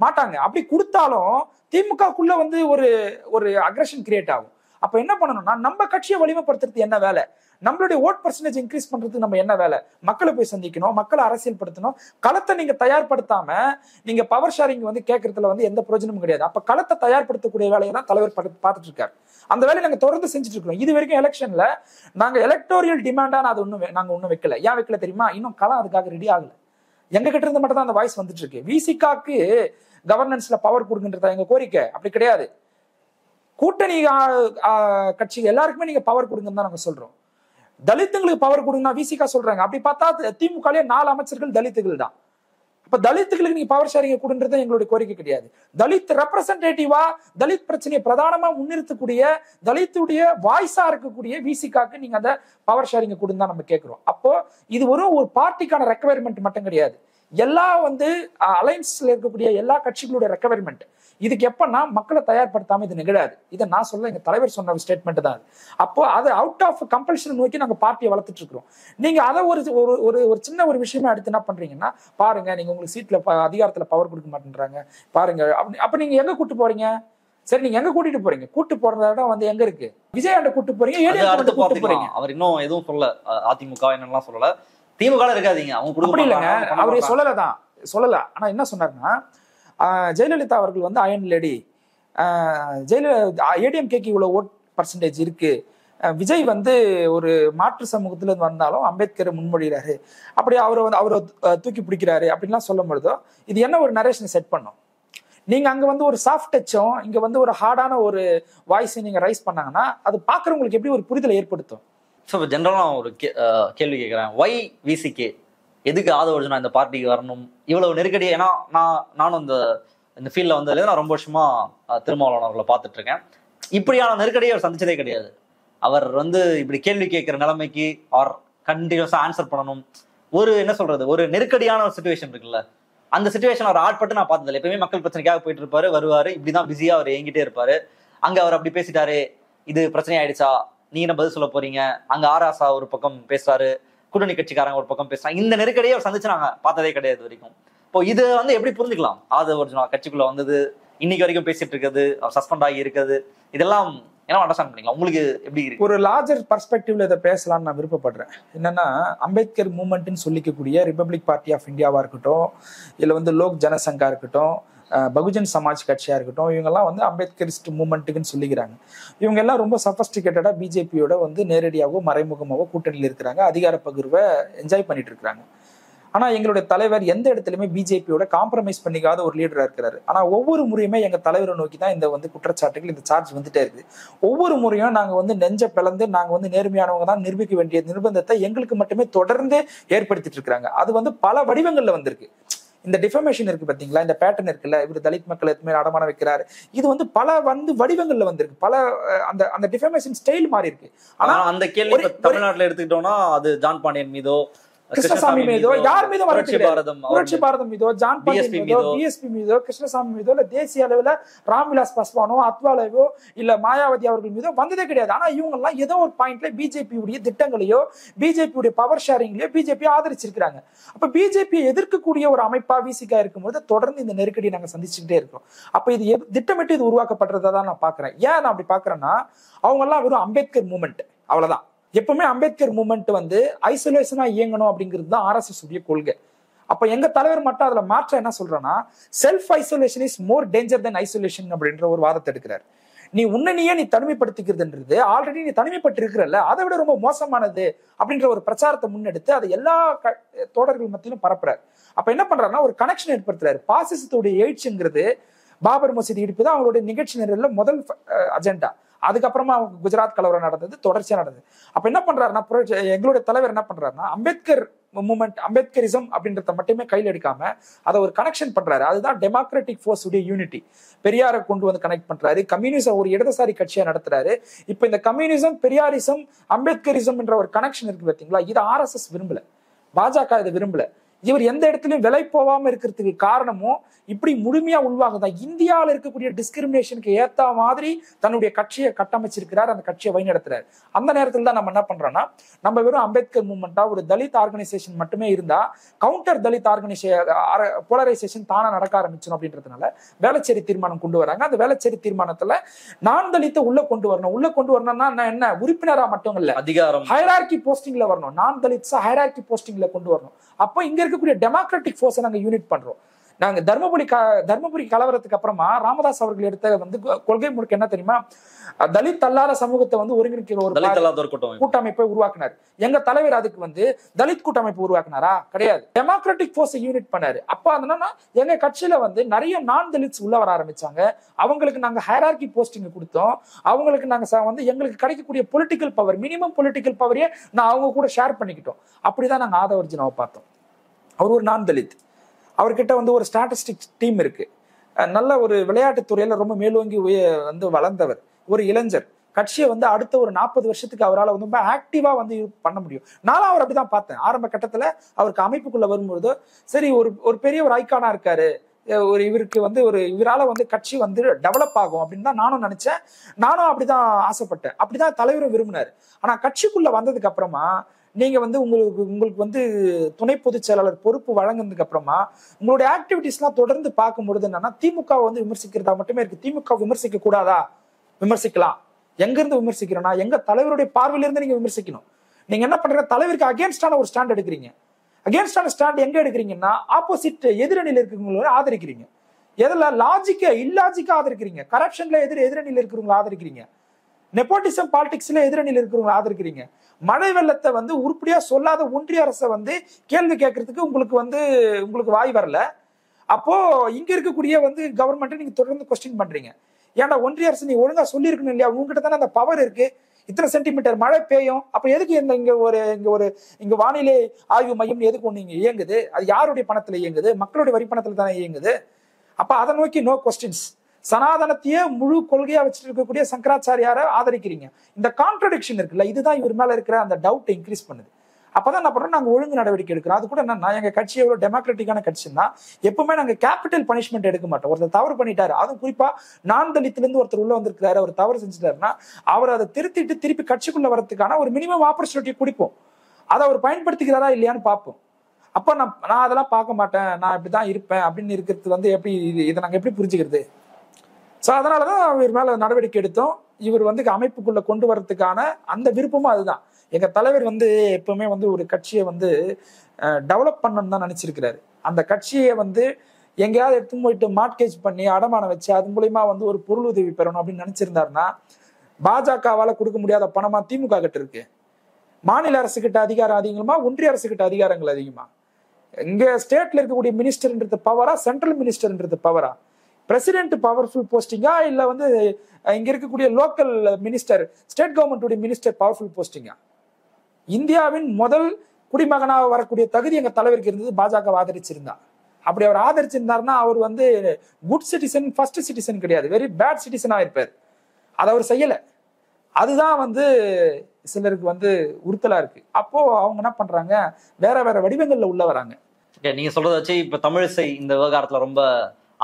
மாட்டாங்க. அப்படி கொடுத்தாலும் திமுகக்குள்ள வந்து ஒரு அக்ரஷன் கிரியேட் ஆகும். அப்ப என்ன பண்ணணும்னா, நம்ம கட்சியை வலிமைப்படுத்துறது என்ன வேலை, நம்மளுடைய ஓட் பர்சன்டேஜ் இன்க்ரீஸ் பண்றதுக்கு நம்ம என்ன வேலை, மக்களை போய் சந்திக்கணும், மக்களை அரசியல் படுத்தணும். களத்தை நீங்க தயார்படுத்தாம நீங்க பவர் ஷேரிங் வந்து கேட்கறதுல வந்து எந்த பிரயோஜனமும் கிடையாது. அப்ப களத்தை தயார்படுத்தக்கூடிய வேலையை தான் தலைவர் பார்த்துட்டு இருக்காரு. அந்த வேலையை நாங்க தொடர்ந்து செஞ்சுட்டு இருக்கோம். இது வரைக்கும் எலெக்ஷன்ல நாங்க எலக்டோரியல் டிமாண்டான அது நாங்க ஒண்ணும் வைக்கல. ஏன் வைக்கல தெரியுமா? இன்னும் களம் அதுக்காக ரெடி ஆகல. எங்க கிட்ட இருந்து மட்டும் தான் அந்த வாய்ஸ் வந்துட்டு இருக்கு. விசிகாக்கு கவர்னன்ஸ்ல பவர் கொடுக்குன்றதா எங்க கோரிக்கை? அப்படி கிடையாது. கூட்டணி கட்சி எல்லாருக்குமே நீங்க பவர் கொடுங்கன்னு தான் நாங்க சொல்றோம். தலித்துங்களுக்கு பவர் கொடுங்கன்னா விசிகா சொல்றாங்க. அப்படி பார்த்தா திமுகலயே 4 அமைச்சர்கள் தலித்துகள் தான். அப்ப தலித்துகளுக்கு நீங்க பவர் ஷேரிங் கொடுன்றது எங்களுடைய கோரிக்கை கிடையாது. தலித் ரெப்ரசன்டேட்டிவா தலித் பிரச்சனையை பிரதானமா முன்னிறுத்தக்கூடிய தலித்துடைய வாய்ஸா இருக்கக்கூடிய விசிகாக்கு நீங்க அந்த பவர் ஷேரிங் கொடுன்னு தான் நம்ம கேட்கிறோம். அப்போ இது ஒரு பார்ட்டிக்கான ரெக்குவயர்மெண்ட் மட்டும் கிடையாது. எல்லா வந்து அலைன்ஸ்ல இருக்கக்கூடிய எல்லா கட்சிகளுடைய ரெக்குவயர்மெண்ட். இதுக்கு எப்பன்னா மக்களை தயார்படுத்தாம இது நிகழாது. இதை நான் சொல்ல எங்க தலைவர் சொன்ன ஸ்டேட்மெண்ட் தான். அப்போ அது அவுட் ஆஃப் கம்பல்ஷன் நோக்கி நாங்க பார்ட்டியை வளர்த்துட்டு இருக்கிறோம். நீங்க அதை ஒரு சின்ன ஒரு விஷயமா எடுத்து என்ன பண்றீங்கன்னா, பாருங்க நீங்க உங்களுக்கு சீட்ல அதிகாரத்துல பவர் கொடுக்க மாட்டேன்றாங்க பாருங்க. அப்ப நீங்க எங்க கூட்டு போறீங்க? சரி, நீங்க எங்க கூட்டிட்டு போறீங்க? கூட்டு போறத இடம் வந்து எங்க இருக்கு? விஜயாண்ட கூட்டு போறீங்க, கூட்டு போறீங்க. அவர் இன்னும் எதுவும் சொல்லல, அதிமுக என்னெல்லாம் சொல்லல, திமுக இருக்காதீங்க அவங்க அப்படி இல்லைங்க. அவரே சொல்லல. ஆனா என்ன சொன்னாருன்னா, ஜெயலலிதா அவர்கள் வந்து அயன் லேடி, ஏடிஎம்கேக்கு இவ்வளவு ஓட் பர்சன்டேஜ் இருக்கு, விஜய் வந்து ஒரு மாற்று சமூகத்துல இருந்து வந்தாலும் அம்பேத்கரை முன்மொழிகிறாரு, அப்படி அவரை தூக்கி பிடிக்கிறாரு அப்படின்லாம் சொல்லும் பொழுதோ இது என்ன ஒரு நரேஷனை செட் பண்ணும்? நீங்க அங்க வந்து ஒரு சாஃப்ட் டச்சும் இங்க வந்து ஒரு ஹார்டான ஒரு வாய்ஸை நீங்க ரைஸ் பண்ணாங்கன்னா அது பாக்குறவங்களுக்கு எப்படி ஒரு புரிதலை ஏற்படுத்தும்? ஸோ ஜென்ரலாக ஒரு கேள்வி கேட்குறேன். ஒய் விசிகே, எதுக்கு ஆதவ அர்ஜுனா இந்த பார்ட்டிக்கு வரணும்? இவ்வளவு நெருக்கடி. ஏன்னா நானும் இந்த ஃபீல்டில் வந்து நான் ரொம்ப வருஷமா திருமாவளவன் அவர்களை பார்த்துட்டு இருக்கேன். இப்படியான நெருக்கடியை அவர் சந்திச்சதே கிடையாது. அவர் வந்து இப்படி கேள்வி கேட்குற நிலைமைக்கு அவர் கண்டினியூஸாக ஆன்சர் பண்ணணும். என்ன சொல்றது, ஒரு நெருக்கடியான ஒரு சுச்சுவேஷன் இருக்குல்ல, அந்த சுச்சுவேஷன் அவர் ஆட்பட்டு நான் பார்த்ததில்லை. எப்பயுமே மக்கள் பிரச்சனைக்காக போயிட்டு இருப்பாரு, வருவாரு, இப்படிதான் பிஸியா அவர் எங்கிட்டே இருப்பாரு. அங்க அவர் அப்படி பேசிட்டாரு, இது பிரச்சனை ஆயிடுச்சா, நீ என்ன பதில் சொல்ல போறீங்க, அங்க ஆராசா ஒரு பக்கம் பேசுறாரு, கூட்டணி கட்சிக்காரங்க ஒரு பக்கம் பேசுறாங்க. இந்த நெருக்கடியை அவர் சந்திச்சு நாங்க பார்த்ததே கிடையாது வரைக்கும். இப்போ இது வந்து எப்படி புரிஞ்சுக்கலாம்? ஆதவ அர்ஜுனா கட்சிக்குள்ள வந்தது, இன்னைக்கு வரைக்கும் பேசிட்டு இருக்கிறது, அவர் சஸ்பெண்ட் ஆகி இருக்கிறது, இதெல்லாம் என்ன அண்டர்ஸ்டாண்ட் பண்ணிக்கலாம்? உங்களுக்கு எப்படி இருக்கு? ஒரு லார்ஜர் பர்ஸ்பெக்டிவ்ல இதை பேசலாம்னு நான் விருப்பப்படுறேன். என்னன்னா, அம்பேத்கர் மூவ்மெண்ட்னு சொல்லிக்கக்கூடிய ரிபப்ளிக் பார்ட்டி ஆஃப் இந்தியாவா இருக்கட்டும், இல்ல வந்து லோக் ஜனசங்கா இருக்கட்டும், பகுஜன் சமாஜ் கட்சியா இருக்கட்டும், இவங்கெல்லாம் வந்து அம்பேத்கரிஸ்ட் மூவ்மெண்ட்டுக்குன்னு சொல்லிக்கிறாங்க. இவங்க எல்லாம் ரொம்ப சஃபஸ்டிகேட்டடா பிஜேபியோட வந்து நேரடியாகவோ மறைமுகமாவோ கூட்டணியில் இருக்கிறாங்க, அதிகார பகிர்வை என்ஜாய் பண்ணிட்டு இருக்கிறாங்க. ஆனா எங்களுடைய தலைவர் எந்த இடத்துலயுமே பிஜேபியோட காம்ப்ரமைஸ் பண்ணிக்காத ஒரு லீடரா இருக்கிறாரு. ஆனா ஒவ்வொரு முறையுமே எங்க தலைவரை நோக்கி தான் இந்த வந்து குற்றச்சாட்டுகள், இந்த சார்ஜ் வந்துட்டே இருக்குது. ஒவ்வொரு முறையும் நாங்க வந்து நெஞ்ச பிளந்து நாங்க வந்து நேர்மையானவங்க தான் நிரூபிக்க வேண்டிய நிர்பந்தத்தை எங்களுக்கு மட்டுமே தொடர்ந்து ஏற்படுத்திட்டு இருக்கிறாங்க. அது வந்து பல வடிவங்கள்ல வந்திருக்கு. இந்த டிஃபர்மேஷன் இருக்கு பாத்தீங்களா, இந்த பேட்டர்ன் இருக்குல்ல, இவர் தலித் மக்கள் எதுவுமே அடமானம் வைக்கிறாரு, இது வந்து பல வடிவங்கள்ல வந்திருக்கு. பல அந்த டிஃபர்மேஷன் ஸ்டைல் மாறி இருக்கு. ஆனா அந்த கேள்வி தமிழ்நாட்டுல எடுத்துக்கிட்டோம்னா அது ஜான் பாண்டியன் மீதோ, கிருஷ்ணசாமி மீதோ, யார் மீதும் புரட்சி பாரதம் மீதோ, ஜான் பாண்டியன் மீதோ, பிஎஸ்பி மீதோ, கிருஷ்ணசாமி மீதோ, இல்ல தேசிய அளவுல ராம்விலாஸ் பாஸ்வானோ, அத்வாலேவோ, இல்ல மாயாவதி அவர்கள் மீதோ வந்ததே கிடையாது. ஆனா இவங்க எல்லாம் ஏதோ ஒரு பாயிண்ட்ல பிஜேபியுடைய திட்டங்களையோ பிஜேபியுடைய பவர் ஷேரிங்லயோ பிஜேபி ஆதரிச்சிருக்காங்க. அப்ப பிஜேபி எதிர்க்கக்கூடிய ஒரு அமைப்பா விசிகா இருக்கும்போது தொடர்ந்து இந்த நெருக்கடியை நாங்க சந்திச்சுக்கிட்டே இருக்கோம். அப்ப இது திட்டமிட்டு இது உருவாக்கப்படுறதா தான் நான் பாக்குறேன். ஏன் நான் அப்படி பாக்குறேன்னா, அவங்க எல்லாம் வெறும் அம்பேத்கர் மூவ்மெண்ட், அவ்வளவுதான். எப்பவுமே அம்பேத்கர் மூவ்மெண்ட் வந்து ஐசோலேஷனா இயங்கணும் அப்படிங்கிறது தான் ஆர்எஸ்எஸ் உடைய கொள்கை. அப்ப எங்க தலைவர் மட்டும் அதுல மாற்ற என்ன சொல்றேன்னா, self isolation is more danger then isolation அப்படின்ற ஒரு வாதத்தை எடுக்கிறார். நீ உன்னையே நீ தனிமைப்படுத்திக்கிறதுன்றது ஆல்ரெடி நீ தனிமைப்பட்டு இருக்கிறல்ல, அதை விட ரொம்ப மோசமானது அப்படின்ற ஒரு பிரச்சாரத்தை முன்னெடுத்து அதை எல்லா தோழர்கள் மத்தியிலும் பரப்புறாரு. அப்ப என்ன பண்றாருன்னா, ஒரு கனெக்ஷன் ஏற்படுத்துறாரு. பாசிசத்துடைய எழுச்சிங்கிறது பாபர் மசூதி இடிப்பு தான் அவங்களுடைய நிகழ்ச்சி நிரல்ல முதல் அஜெண்டா. அதுக்கப்புறமா குஜராத் கலவரம் நடந்தது, தொடர்ச்சியா நடந்தது. அப்ப என்ன பண்றாருன்னா, எங்களுடைய தலைவர் என்ன பண்றாருன்னா, அம்பேத்கர் மூமெண்ட், அம்பேத்கரிசம் அப்படின்றத மட்டுமே கையில் எடுக்காம அதை ஒரு கனெக்ஷன் பண்றாரு. அதுதான் டெமோக்ராட்டிக் ஃபோர்ஸ் உடைய யூனிட்டி. பெரியாரை கொண்டு வந்து கனெக்ட் பண்றாரு. கம்யூனிசம் ஒரு இடதுசாரி கட்சியா நடத்துறாரு. இப்ப இந்த கம்யூனிசம், பெரியாரிசம், அம்பேத்கரிசம் என்ற ஒரு கனெக்ஷன் இருக்கு பாத்தீங்களா, இது RSS விரும்பல, பாஜக இதை விரும்பல. இவர் எந்த இடத்துலயும் விலை போகாம இருக்கிறதுக்கு காரணமும் இப்படி முழுமையா உள்வாங்கதான். இந்தியாவில் இருக்கக்கூடிய டிஸ்கிரிமினேஷனுக்கு ஏத்த மாதிரி தன்னுடைய கட்சியை கட்டமைச்சிருக்கிறார், அந்த கட்சியை வழிநடத்துறாரு. அந்த நேரத்தில் தான் நம்ம என்ன பண்றோம்னா, நம்ம வெறும் அம்பேத்கர் மூவ்மெண்டா ஒரு தலித் ஆர்கனைசேஷன் மட்டுமே இருந்தா கவுண்டர் தலித் போலரைசேஷன் தானா நடக்க ஆரம்பிச்சிடும் அப்படின்றதுனால வேளச்சேரி தீர்மானம் கொண்டு வராங்க. அந்த வேளச்சேரி தீர்மானத்துல நான் தலித்தை உள்ள கொண்டு வரணும். உள்ள கொண்டு வரணும்னா என்ன, உறுப்பினரா மட்டும் இல்ல, அதிகாரம் ஹைரார்கி போஸ்டிங்ல வரணும். நான் தலித்ஸ் ஹைரார்கி போஸ்டிங்ல கொண்டு வரணும். அப்போ இங்க இருக்கக்கூடிய டெமோக்ராட்டிக் ஃபோர்ஸை நாங்க யூனிட் பண்றோம். நாங்க தர்மபுரி கலவரத்துக்கு அப்புறமா ராமதாஸ் அவர்கள் எடுத்த கொள்கை முழுக்க என்ன தெரியுமா, தலித் அல்லாத சமூகத்தை ஒருங்கிணைக்கிற ஒரு கூட்டமைப்பை உருவாக்குனார். எங்க தலைவர் அதுக்கு தலித் கூட்டமைப்பு உருவாக்குனாரா? கிடையாது. டெமோக்ராட்டிக் ஃபோர்ஸை யூனிட் பண்ணாரு. அப்ப அதனால எங்க கட்சியில நிறைய நான் தலித்ஸ் உள்ள வர ஆரம்பிச்சாங்க. அவங்களுக்கு நாங்க ஹைரார்கி போஸ்டிங் கொடுத்தோம். அவங்களுக்கு நாங்க எங்களுக்கு கிடைக்கக்கூடிய பொலிட்டிக்கல் பவர், மினிமம் பொலிட்டிக்கல் பவரையே நான் அவங்க கூட ஷேர் பண்ணிக்கிட்டோம். அப்படிதான் நாங்க ஆதவ அர்ஜுனாவை பார்த்தோம். அவர் ஒரு நான் தலித். அவர்கிட்ட ஒரு ஸ்டாட்டிஸ்டிக்ஸ் டீம் இருக்கு. நல்ல ஒரு விளையாட்டுத் துறையில ரொம்ப மேலோங்கி வளர்ந்தவர், ஒரு இளைஞர். கட்சியை அடுத்த ஒரு 40 வருஷத்துக்கு அவரால் ரொம்ப ஆக்டிவா பண்ண முடியும். நானும் அவர் அப்படிதான் பார்த்தேன். ஆரம்ப கட்டத்துல அவருக்கு அமைப்புக்குள்ள வரும்போது சரி, ஒரு பெரிய ஒரு ஐக்கானா இருக்காரு, ஒரு இவருக்கு இவரால கட்சி டெவலப் ஆகும் அப்படின்னு தான் நானும் நினைச்சேன். நானும் அப்படிதான் ஆசைப்பட்டேன். அப்படிதான் தலைவரும் விரும்பினார். ஆனா கட்சிக்குள்ள வந்ததுக்கு அப்புறமா நீங்க உங்களுக்கு துணை பொதுச் செயலாளர் பொறுப்பு வழங்கினதுக்கு அப்புறமா உங்களுடைய ஆக்டிவிட்டிஸ் எல்லாம் தொடர்ந்து பார்க்கும்பொழுது என்னன்னா, திமுக விமர்சிக்கிறதா மட்டுமே இருக்கு. திமுக விமர்சிக்க கூடாதா? விமர்சிக்கலாம். எங்க இருந்து விமர்சிக்கிறோம்னா, எங்க தலைவருடைய பார்வையிலிருந்து நீங்க விமர்சிக்கணும். நீங்க என்ன பண்றீங்க, தலைவருக்கு அகேன்ஸ்டான ஒரு ஸ்டாண்ட் எடுக்கிறீங்க. அகேன்ஸ்டான ஸ்டாண்ட் எங்க எடுக்கிறீங்கன்னா, ஆப்போசிட் எதிரணியில் இருக்கிறவங்கள ஆதரிக்கிறீங்க. எதுல இல்லாஜிக்கா ஆதரிக்கிறீங்க. கரப்ஷன்ல எதிரணியில் இருக்கிறவங்களை ஆதரிக்கிறீங்க. நெப்போட்டிசம் பாலிடிக்ஸ்ல எதிரணியில் இருக்கிறவங்க ஆதரிக்கிறீங்க. மழை வெள்ளத்தை உருப்படியா சொல்லாத ஒன்றிய அரசை கேள்வி கேட்கறதுக்கு உங்களுக்கு வாய் வரல. அப்போ இங்க இருக்கக்கூடிய கவர்மெண்ட் நீங்க தொடர்ந்து கொஸ்டின் பண்றீங்க. ஏன்டா ஒன்றிய அரசு நீ ஒழுங்கா சொல்லி இருக்கணும் இல்லையா? உங்ககிட்ட தானே அந்த பவர் இருக்கு. இத்தனை சென்டிமீட்டர் மழை பெய்யும். அப்ப எதுக்கு இங்க வானிலை ஆய்வு மையம் எதுக்கு ஒண்ணு இங்க இயங்குது? அது யாருடைய பணத்துல இயங்குது? மக்களுடைய வரி பணத்துல தானே இயங்குது. அப்ப அதை நோக்கி நோ கொஸ்டின்ஸ். சனாதனத்தையே முழு கொள்கையா வச்சுட்டு இருக்கக்கூடிய சங்கராச்சாரியாரை ஆதரிக்கிறீங்க. இந்த கான்ட்ரடிக்ஷன் இருக்குல்ல, இதுதான் இவர் மேல இருக்கிற அந்த டவுட் இன்க்ரீஸ் பண்ணுது. அப்பதான் என்ன பண்றோம், நாங்க ஒழுங்கு நடவடிக்கை எடுக்கிறோம். அது கூட என்னன்னா, எங்க கட்சி எவ்வளவு டெமோக்ராட்டிக்கான கட்சின்னா, எப்பவுமே நாங்க கேபிட்டல் பனிஷ்மெண்ட் எடுக்க மாட்டோம். ஒருத்தர் தவறு பண்ணிட்டாரு, அதுவும் குறிப்பா நான் தலித்துல இருந்து ஒருத்தர் உள்ள வந்திருக்கிறாரு, அவர் தவறு செஞ்சுட்டாருன்னா அவர் அதை திருத்திட்டு திருப்பி கட்சிக்குள்ள வரதுக்கான ஒரு மினிமம் ஆப்பர்ச்சுனிட்டி கொடுப்போம். அதை அவர் பயன்படுத்திக்கிறாரா இல்லையான்னு பார்ப்போம். அப்ப நான் அதெல்லாம் பார்க்க மாட்டேன், நான் இப்படிதான் இருப்பேன் அப்படின்னு இருக்கிறது எப்படி, இதை நாங்க எப்படி புரிஞ்சுக்கிறது? ஸோ அதனாலதான் இவர் மேல நடவடிக்கை எடுத்தோம். இவர் அமைப்புக்குள்ள கொண்டு வரதுக்கான அந்த விருப்பமும் அதுதான். எங்க தலைவர் எப்பவுமே ஒரு கட்சியை டெவலப் பண்ணணும்னு தான் நினைச்சிருக்கிறாரு. அந்த கட்சியை எங்கேயாவது எடுத்து போயிட்டு மார்ட்கேஜ் பண்ணி அடமானம் வச்சு அது மூலயமா ஒரு பொருள் உதவி பெறணும் அப்படின்னு நினைச்சிருந்தாருன்னா, பாஜகவால கொடுக்க முடியாத பணமா திமுக கிட்ட இருக்கு. மாநில அரசு கிட்ட அதிகாரம் அதிகமா, ஒன்றிய அரசு கிட்ட அதிகாரங்கள் அதிகமா? இங்க ஸ்டேட்ல இருக்கக்கூடிய மினிஸ்டர்ன்றது பவரா, சென்ட்ரல் மினிஸ்டர்ன்றது பவரா? பிரசிடென்ட் பவர்ஃபுல் போஸ்டிங்கா, இல்ல இங்க இருக்கக்கூடிய local minister, state government minister powerful போஸ்டிங்கா? இந்தியாவின் முதல் குடிமகனாக வரக்கூடிய தகுதி எங்க தலைவருக்கு இருந்தது. பாஜக ஆதரிச்சிருந்தா. அப்படி அவர் ஆதரிச்சிருந்தாருன்னா அவர் குட் சிட்டிசன், ஃபர்ஸ்ட் சிட்டிசன் கிடையாது, வெரி பேட் சிட்டிசனா இருப்பார். அதை அவர் செய்யல. அதுதான் சிலருக்கு உறுத்தலா இருக்கு. அப்போ அவங்க என்ன பண்றாங்க, வேற வேற வடிவங்கள்ல உள்ள வராங்க. நீங்க சொல்றத வச்சு இப்ப தமிழிசை இந்த விவகாரத்துல ரொம்ப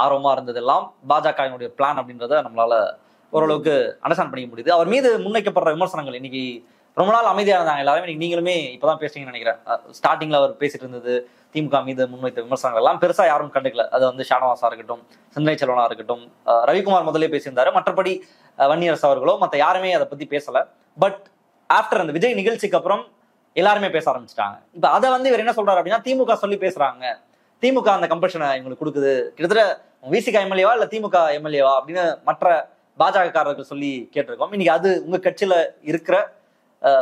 ஆர்வமா இருந்ததெல்லாம் பாஜகவினுடைய பிளான் அப்படின்றத நம்மளால ஓரளவுக்கு அண்டர்ஸ்டாண்ட் பண்ணிக்க முடியுது. அவர் மீது முன்வைக்கப்படுற விமர்சனங்கள், இன்னைக்கு ரொம்ப நாள் அமைதியா இருந்தாங்க எல்லாருமே, இன்னைக்கு நீங்களுமே இப்பதான் பேசுறீங்கன்னு நினைக்கிறேன். ஸ்டார்டிங்ல அவர் பேசிட்டு இருந்தது திமுக மீது முன்வைத்த விமர்சனங்கள் எல்லாம் பெருசா யாரும் கண்டுக்கல. அது ஷானவாசா இருக்கட்டும், சிந்தனை செல்வனா இருக்கட்டும், ரவிக்குமார் முதலே பேசியிருந்தாரு. மற்றபடி வன்னியரசு அவர்களோ மற்ற யாருமே அதை பத்தி பேசல. பட் ஆஃப்டர் அந்த விஜய் நிகழ்ச்சிக்கு அப்புறம் எல்லாருமே பேச ஆரம்பிச்சிட்டாங்க. இப்ப அதை இவர் என்ன சொல்றாரு அப்படின்னா, திமுக சொல்லி பேசுறாங்க, திமுக அந்த கம்பல்ஷனை இவங்களுக்கு கொடுக்குது, கிட்டத்தட்ட விசிக எம்எல்ஏவா இல்ல திமுக எம்எல்ஏவா அப்படின்னு மற்ற பாஜக காரர்கள் சொல்லி கேட்டிருக்கோம். இன்னைக்கு அது உங்க கட்சியில இருக்கிற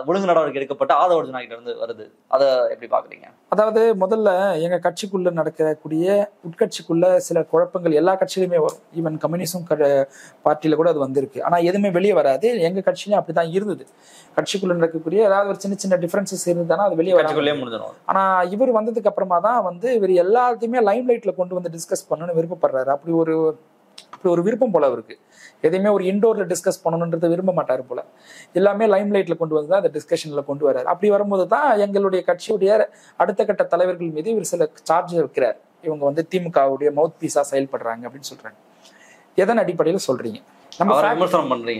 ஒழுங்கு நடவடிக்கை எடுக்கப்பட்ட ஆதவ அர்ஜுனா கிட்ட இருந்து வருது. அதை எப்படி பாக்குறீங்க? அதாவது முதல்ல எங்க கட்சிக்குள்ள நடக்கக்கூடிய உட்கட்சிக்குள்ள சில குழப்பங்கள் எல்லா கட்சியிலுமே வரும். ஈவன் கம்யூனிசம் பார்ட்டியில கூட அது வந்திருக்கு. ஆனா எதுவுமே வெளியே வராது. எங்க கட்சியிலும் அப்படிதான் இருந்தது. கட்சிக்குள்ள நடக்கக்கூடிய ஏதாவது ஒரு சின்ன சின்ன டிஃபரன்சஸ் இருந்ததுன்னா அது வெளியே வராது. ஆனா இவர் வந்ததுக்கு அப்புறமா தான் வந்து இவர் எல்லாத்தையுமே லைம் லைட்ல கொண்டு வந்து டிஸ்கஸ் பண்ணணும்னு விருப்பப்படுறாரு. அப்படி ஒரு விருப்பம் போல அவருக்கு. எதையுமே ஒரு இன்டோர்ல டிஸ்கஸ் பண்ணணுன்றதை விரும்ப மாட்டாரு போல. எல்லாமே லைம் லைட்ல கொண்டு வந்து தான் அந்த டிஸ்கஷன்ல கொண்டு வர்றாரு. அப்படி வரும்போது தான் எங்களுடைய கட்சியுடைய அடுத்த கட்ட தலைவர்கள் மீது இவர் சில சார்ஜ் வைக்கிறார். இவங்க வந்து திமுகவுடைய மவுத் பீஸா செயல்படுறாங்க அப்படின்னு சொல்றாங்க. எதன் அடிப்படையில சொல்றீங்க?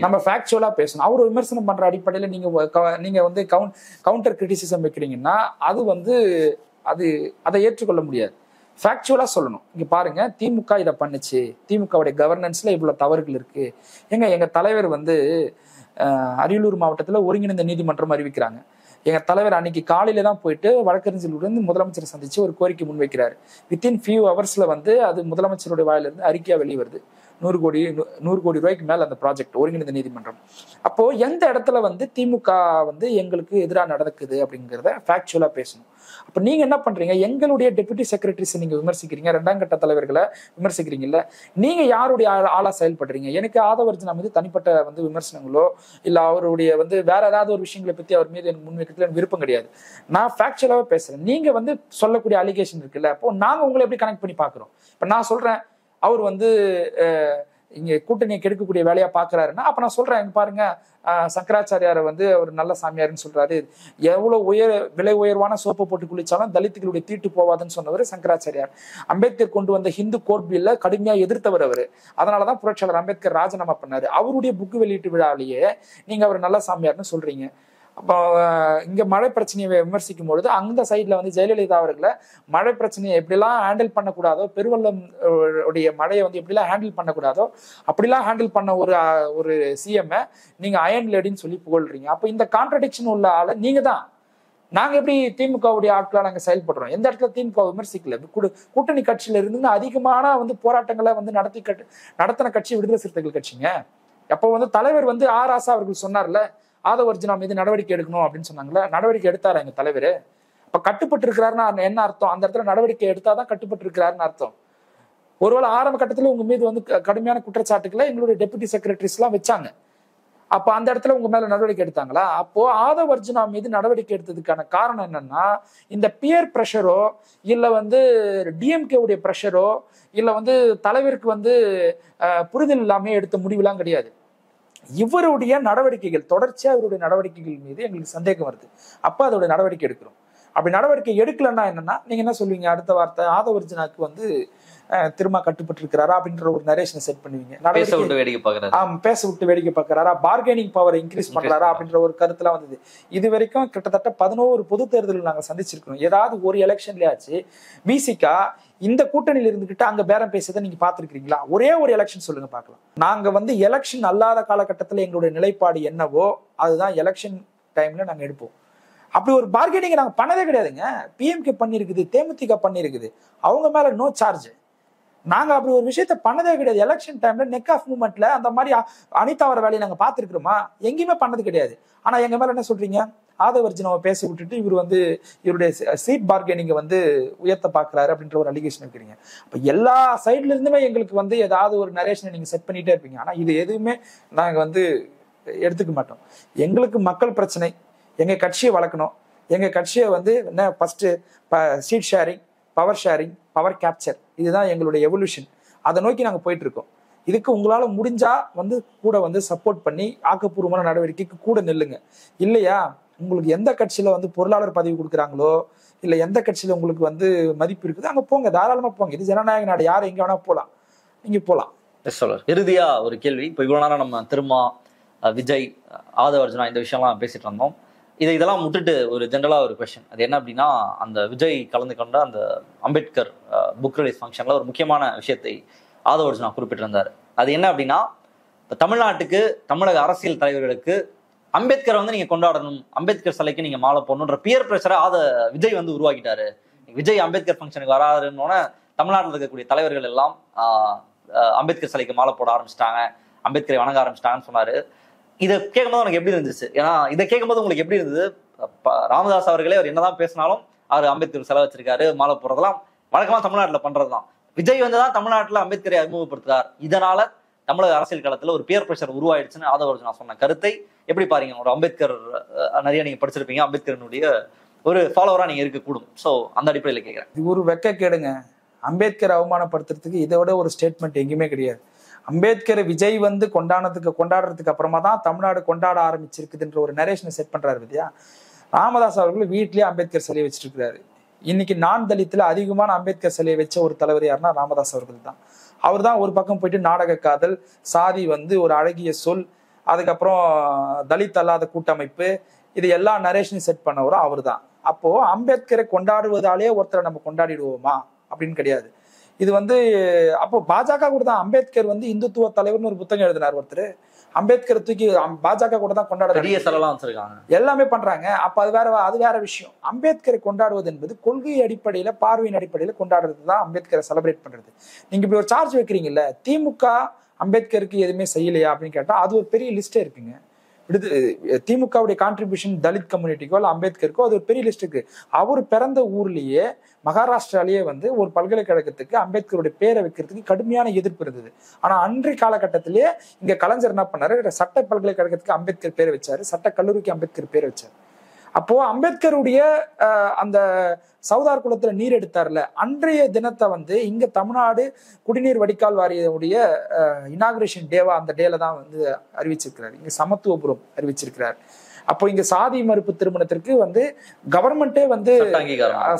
நம்ம ஃபேக்சுவலா பேசணும். அவர் விமர்சனம் பண்ற அடிப்படையில நீங்க வந்து கவுண்டர் கிரிட்டிசிசம் வைக்கிறீங்கன்னா அது வந்து அதை ஏற்றுக்கொள்ள முடியாது. ஃபேக்சுவலா சொல்லணும். இங்க பாருங்க, திமுக இதை பண்ணுச்சு, திமுகவுடைய கவர்னன்ஸ்ல இவ்வளவு தவறுகள் இருக்கு. எங்க தலைவர் வந்து அரியலூர் மாவட்டத்துல ஒருங்கிணைந்த நீதிமன்றம் அறிவிக்கிறாங்க. எங்க தலைவர் அன்னைக்கு காலையில தான் போயிட்டு வழக்கறிஞர்களுடன் முதலமைச்சரை சந்திச்சு ஒரு கோரிக்கை முன்வைக்கிறாரு. வித்தின் ஃபியூ ஹவர்ஸ்ல வந்து அது முதலமைச்சருடைய வாயிலிருந்து அறிக்கையா வெளிவருது. 100 கோடி ரூபாய்க்கு மேல அந்த ப்ராஜெக்ட் ஒருங்கிணைந்த நீதிமன்றம். அப்போ எந்த இடத்துல வந்து திமுக வந்து எங்களுக்கு எதிராக நடக்குது அப்படிங்கிறத ஃபேக்சுவலா பேசணும். அப்ப நீங்க என்ன பண்றீங்க? எங்களுடைய டெபுட்டி செக்ரட்டரிஸ் நீங்க விமர்சிக்கிறீங்க, 2ஆம் கட்ட தலைவர்களை விமர்சிக்கிறீங்கல்ல, நீங்க யாருடைய ஆளா செயல்படுறீங்க? எனக்கு ஆதவ அர்ஜுனா மீது தனிப்பட்ட வந்து விமர்சனங்களோ இல்ல அவருடைய வந்து வேற ஏதாவது ஒரு விஷயங்களை பத்தி அவர் மீது எனக்கு முன்வைக்கிறதுல எனக்கு விருப்பம் கிடையாது. நான் ஃபேக்சுவலாவே பேசுறேன். நீங்க வந்து சொல்லக்கூடிய அலிகேஷன் இருக்குல்ல, அப்போ நாங்க உங்களை எப்படி கனெக்ட் பண்ணி பாக்குறோம்? இப்ப நான் சொல்றேன் அவர் வந்து இங்க கூட்டணியை கெடுக்கக்கூடிய வேலையா பாக்குறாருன்னா அப்ப நான் சொல்றேன், இங்க பாருங்க, சங்கராச்சாரியாரை வந்து அவர் நல்ல சாமியாருன்னு சொல்றாரு. எவ்வளவு விலை உயர்வான சோப்பை போட்டு குளிச்சாலும் தலித்துகளுடைய தீட்டு போவாதுன்னு சொன்னவர் சங்கராச்சாரியார். அம்பேத்கர் கொண்டு வந்த ஹிந்து கோட் பில்ல கடுமையா எதிர்த்தவர் அவர். அதனாலதான் புரட்சியாளர் அம்பேத்கர் ராஜினாமா பண்ணாரு. அவருடைய புக்கு வெளியீட்டு விழாவிலேயே நீங்க அவர் நல்ல சாமியார்னு சொல்றீங்க. அப்போ இங்க மழை பிரச்சனையை விமர்சிக்கும் பொழுது அந்த சைட்ல வந்து ஜெயலலிதா அவர்களை மழை பிரச்சனையை எப்படிலாம் ஹேண்டில் பண்ணக்கூடாதோ, பெருவெள்ளம் உடைய மழையை வந்து எப்படிலாம் ஹேண்டில் பண்ணக்கூடாதோ அப்படிலாம் ஹேண்டில் பண்ண ஒரு சிஎம் நீங்க அயன் லேடின்னு சொல்லி புகழ்றீங்க. அப்போ இந்த கான்ட்ரடிக்ஷன் உள்ள ஆளு நீங்க தான். நாங்க எப்படி திமுகவுடைய ஆட்களா நாங்க செயல்படுறோம்? எந்த இடத்துல திமுக விமர்சிக்கல. கூட்டணி கட்சியில இருந்து அதிகமான வந்து போராட்டங்களை வந்து நடத்தின கட்சி விடுதலை சிறுத்தைகள் கட்சிங்க. அப்போ வந்து தலைவர் வந்து ஆசா அவர்கள் சொன்னார்ல, ஆதவ அர்ஜுனா மீது நடவடிக்கை எடுக்கணும் அப்படின்னு சொன்னாங்களே, நடவடிக்கை எடுத்தாரா எங்க தலைவர்? அப்ப கட்டுப்பட்டு இருக்கிறாருன்னா என்ன அர்த்தம்? அந்த இடத்துல நடவடிக்கை எடுத்தாதான் கட்டுப்பட்டு இருக்கிறாருன்னு அர்த்தம். ஒருவேளை ஆரம்ப கட்டத்துல உங்க மீது வந்து கடுமையான குற்றச்சாட்டுகளை எங்களுடைய டெபுட்டி செக்ரட்டரிஸ் எல்லாம் வச்சாங்க. அப்ப அந்த இடத்துல உங்க மேல நடவடிக்கை எடுத்தாங்களா? அப்போ ஆதவ அர்ஜுனா மீது நடவடிக்கை எடுத்ததுக்கான காரணம் என்னன்னா, இந்த பியர் பிரஷரோ இல்ல வந்து டிஎம்கே உடைய பிரஷரோ இல்ல வந்து தலைவருக்கு வந்து புரிதல் இல்லாம எடுத்த முடிவுலாம் கிடையாது. இவருடைய நடவடிக்கைகள், தொடர்ச்சியா இவருடைய நடவடிக்கைகள் மீது எங்களுக்கு சந்தேகம் வருது. அப்ப அதோட நடவடிக்கை எடுக்கிறோம். அப்படி நடவடிக்கை எடுக்கலன்னா என்னன்னா, நீங்க என்ன சொல்லுவீங்க? அடுத்த வார்த்தை ஆதவ அர்ஜுனாக்கு வந்து திரும்ப கட்டுப்பட்டு இருக்கிறாரா அப்படின்ற ஒரு நரேஷனை செட் பண்ணுவீங்க. பேச விட்டு வேடிக்கை பார்க்கறாரா, பார்கெனிங் பவர் இன்க்ரீஸ் பண்றாரா அப்படின்ற ஒரு கருத்துலாம் வந்தது. இது வரைக்கும் கிட்டத்தட்ட 11 பொது தேர்தலில் நாங்க சந்திச்சிருக்கோம். ஏதாவது ஒரு எலெக்ஷன்லயாச்சு விசிகா இந்த கூட்டணியில இருந்துகிட்டு அங்க பேரம் பேசுறதை நீங்க பாத்துருக்கீங்களா? ஒரே ஒரு எலெக்ஷன் சொல்லுங்க பார்க்கலாம். நாங்க வந்து எலெக்ஷன் அல்லாத காலகட்டத்தில் எங்களுடைய நிலைப்பாடு என்னவோ அதுதான் எலெக்ஷன் டைம்ல நாங்க எடுப்போம். அப்படி ஒரு பார்கெனிங் நாங்க பண்ணதே கிடையாதுங்க. பிஎம்கே பண்ணிருக்குது, தேமுதிக பண்ணிருக்குது, அவங்க மேல நோ சார்ஜ். நாங்க அப்படி ஒரு விஷயத்த பண்ணதே கிடையாது. எலெக்ஷன் டைம்ல நெக் ஆஃப் மூவ்மெண்ட்ல அந்த மாதிரி அனிதா வர வேலையை நாங்க பாத்துருக்கிறோமா? எங்கேயுமே பண்ணது கிடையாது. ஆனா எங்க மேல என்ன சொல்றீங்க? ஆதவ அர்ஜுனாவை பேச விட்டுட்டு இவர் வந்து இவருடைய சீட் பார்கெனிங்கை வந்து உயர்த்த பாக்குறாரு அப்படின்ற ஒரு அலிகேஷன் வைக்கிறீங்க. அப்ப எல்லா சைட்ல இருந்துமே எங்களுக்கு வந்து ஏதாவது ஒரு நரேஷனை நீங்க செட் பண்ணிட்டே இருப்பீங்க. ஆனா இது எதுவுமே நாங்க வந்து எடுத்துக்க மாட்டோம். எங்களுக்கு மக்கள் பிரச்சனை, எங்க கட்சியை வளர்க்கணும். எங்க கட்சியை வந்து என்ன first seat sharing, power sharing, power capture, இதுதான் எங்களுடைய எவல்யூஷன். அதை நோக்கி நாங்க போயிட்டு இருக்கோம். இதுக்கு உங்களால முடிஞ்சா வந்து கூட வந்து சப்போர்ட் பண்ணி ஆக்கப்பூர்வமான நடவடிக்கைக்கு கூட நில்லுங்க. இல்லையா, உங்களுக்கு எந்த கட்சியில வந்து பொருளாளர் பதவி கொடுக்குறாங்களோ இல்ல எந்த கட்சியில உங்களுக்கு வந்து மதிப்பு இருக்குது அங்க போங்க, தாராளமா போங்க. இது ஜனநாயக நாடு, யாரும் எங்க வேணா போலாம், நீங்க போலாம். இறுதியா ஒரு கேள்வி. இப்போ இவ்வளவு நேரம் நம்ம திருமா, விஜய், ஆதவ அர்ஜுனா இந்த விஷயம்லாம் பேசிட்டு இருந்தோம். இதெல்லாம் முட்டுட்டு ஒரு ஜென்ரலா ஒரு கொஸ்டின். அது என்ன அப்படின்னா, அந்த விஜய் கலந்து கொண்ட அந்த அம்பேத்கர் புக் ரிலீஸ் ஃபங்க்ஷன்ல ஒரு முக்கியமான விஷயத்தை ஆதவ அர்ஜுனா குறிப்பிட்டிருந்தார். அது என்ன அப்படின்னா, இப்போ தமிழ்நாட்டுக்கு, தமிழக அரசியல் தலைவர்களுக்கு அம்பேத்கரை வந்து நீங்க கொண்டாடணும், அம்பேத்கர் சிலைக்கு நீங்க மாலை போடணுன்ற பியர் பிரஷரை விஜய் வந்து உருவாக்கிட்டாரு. விஜய் அம்பேத்கர் ஃபங்க்ஷனுக்கு வராதுன்னு தமிழ்நாட்டில் இருக்கக்கூடிய தலைவர்கள் எல்லாம் அம்பேத்கர் சிலைக்கு மாலை போட ஆரம்பிச்சிட்டாங்க, அம்பேத்கரை வணங்க ஆரம்பிச்சிட்டாங்கன்னு சொன்னாரு. இதை கேட்கும்போது உனக்கு எப்படி இருந்துச்சு? ஏன்னா இதை கேட்கும்போது உங்களுக்கு எப்படி இருந்தது? ராமதாஸ் அவர்களே அவர் என்னதான் பேசினாலும் அவர் அம்பேத்கர் செலவு வச்சிருக்காரு, மாலை போடுறதெல்லாம் வழக்கமா தமிழ்நாட்டுல பண்றதுதான். விஜய் வந்துதான் தமிழ்நாட்டுல அம்பேத்கரை அறிமுகப்படுத்துறார். இதனால தமிழக அரசியல் களத்துல ஒரு பியர் பிரஷர் உருவாயிடுச்சுன்னு ஆதவர்ஜுனா நான் சொன்ன கருத்தை எப்படி பாருங்க? ஒரு அம்பேத்கர் நிறைய நீங்க படிச்சிருப்பீங்க, அம்பேத்கரனுடைய ஒரு ஃபாலோவரா நீங்க இருக்கக்கூடும். சோ அந்த அடிப்படையில கேட்கிறேன். இது ஒரு வெக்க கேடுங்க. அம்பேத்கர் அவமானப்படுத்துறதுக்கு இதோட ஒரு ஸ்டேட்மெண்ட் எங்கேயுமே கிடையாது. அம்பேத்கரை விஜய் வந்து கொண்டாடுறதுக்கு அப்புறமா தான் தமிழ்நாடு கொண்டாட ஆரம்பிச்சிருக்குதுன்ற ஒரு நரேஷனை செட் பண்றாரு வித்யா. ராமதாஸ் அவர்கள் வீட்லயே அம்பேத்கர் சிலையை வச்சுட்டு இருக்கிறாரு. இன்னைக்கு நான் தலித்துல அதிகமான அம்பேத்கர் சிலையை வச்ச ஒரு தலைவர் யாருன்னா ராமதாஸ் அவர்கள் தான். அவர் தான் ஒரு பக்கம் போயிட்டு நாடக காதல், சாதி வந்து ஒரு அழகிய சொல், அதுக்கப்புறம் தலித் அல்லாத கூட்டமைப்பு, இது எல்லா நரேஷனையும் செட் பண்ணவரும் அவர் தான். அப்போ அம்பேத்கரை கொண்டாடுவதாலே ஒருத்தரை நம்ம கொண்டாடிடுவோமா அப்படின்னு கிடையாது. இது வந்து அப்போ பாஜக கூட தான் அம்பேத்கர் வந்து இந்துத்துவ தலைவர்னு ஒரு புத்தகம் எழுதினார் ஒருத்தர். அம்பேத்கர் தூக்கி பாஜக கூட தான் கொண்டாடுறாங்க, எல்லாமே பண்றாங்க. அப்ப அது வேற விஷயம். அம்பேத்கரை கொண்டாடுவது என்பது கொள்கை அடிப்படையில, பார்வையின் அடிப்படையில கொண்டாடுறது தான் அம்பேத்கரை செலிப்ரேட் பண்றது. நீங்க இப்படி ஒரு சார்ஜ் வைக்கிறீங்கல்ல, திமுக அம்பேத்கருக்கு எதுவுமே செய்யலையா அப்படின்னு கேட்டா அது ஒரு பெரிய லிஸ்டே இருக்குங்க. திமுகவுடைய கான்ட்ரிபியூஷன் தலித் கம்யூனிட்டிக்கோ இல்ல அம்பேத்கருக்கோ அது ஒரு பெரிய லிஸ்ட் இருக்கு. அவர் பிறந்த ஊர்லயே மகாராஷ்டிராலேயே வந்து ஒரு பல்கலைக்கழகத்துக்கு அம்பேத்கருடைய பேரை வைக்கிறதுக்கு கடுமையான எதிர்ப்பு இருந்தது. ஆனா அன்றைய காலகட்டத்திலேயே இங்க கலைஞர் என்ன பண்ணாரு, சட்ட பல்கலைக்கழகத்துக்கு அம்பேத்கர் பேரை வச்சாரு, சட்ட கல்லூரிக்கு அம்பேத்கர் பேரை வச்சாரு. அப்போ அம்பேத்கருடைய அந்த சவுதார் குளத்துல நீர் எடுத்தார்ல, அன்றைய தினத்தை வந்து இங்க தமிழ்நாடு குடிநீர் வடிகால் வாரியவுடைய இனாகுரேஷன் டேவா அந்த டேல தான் வந்து அறிவிச்சிருக்கிறார். இங்க சமத்துவபுரம் அறிவிச்சிருக்கிறார். அப்போ இங்க சாதி மறுப்பு திருமணத்திற்கு வந்து கவர்மெண்டே வந்து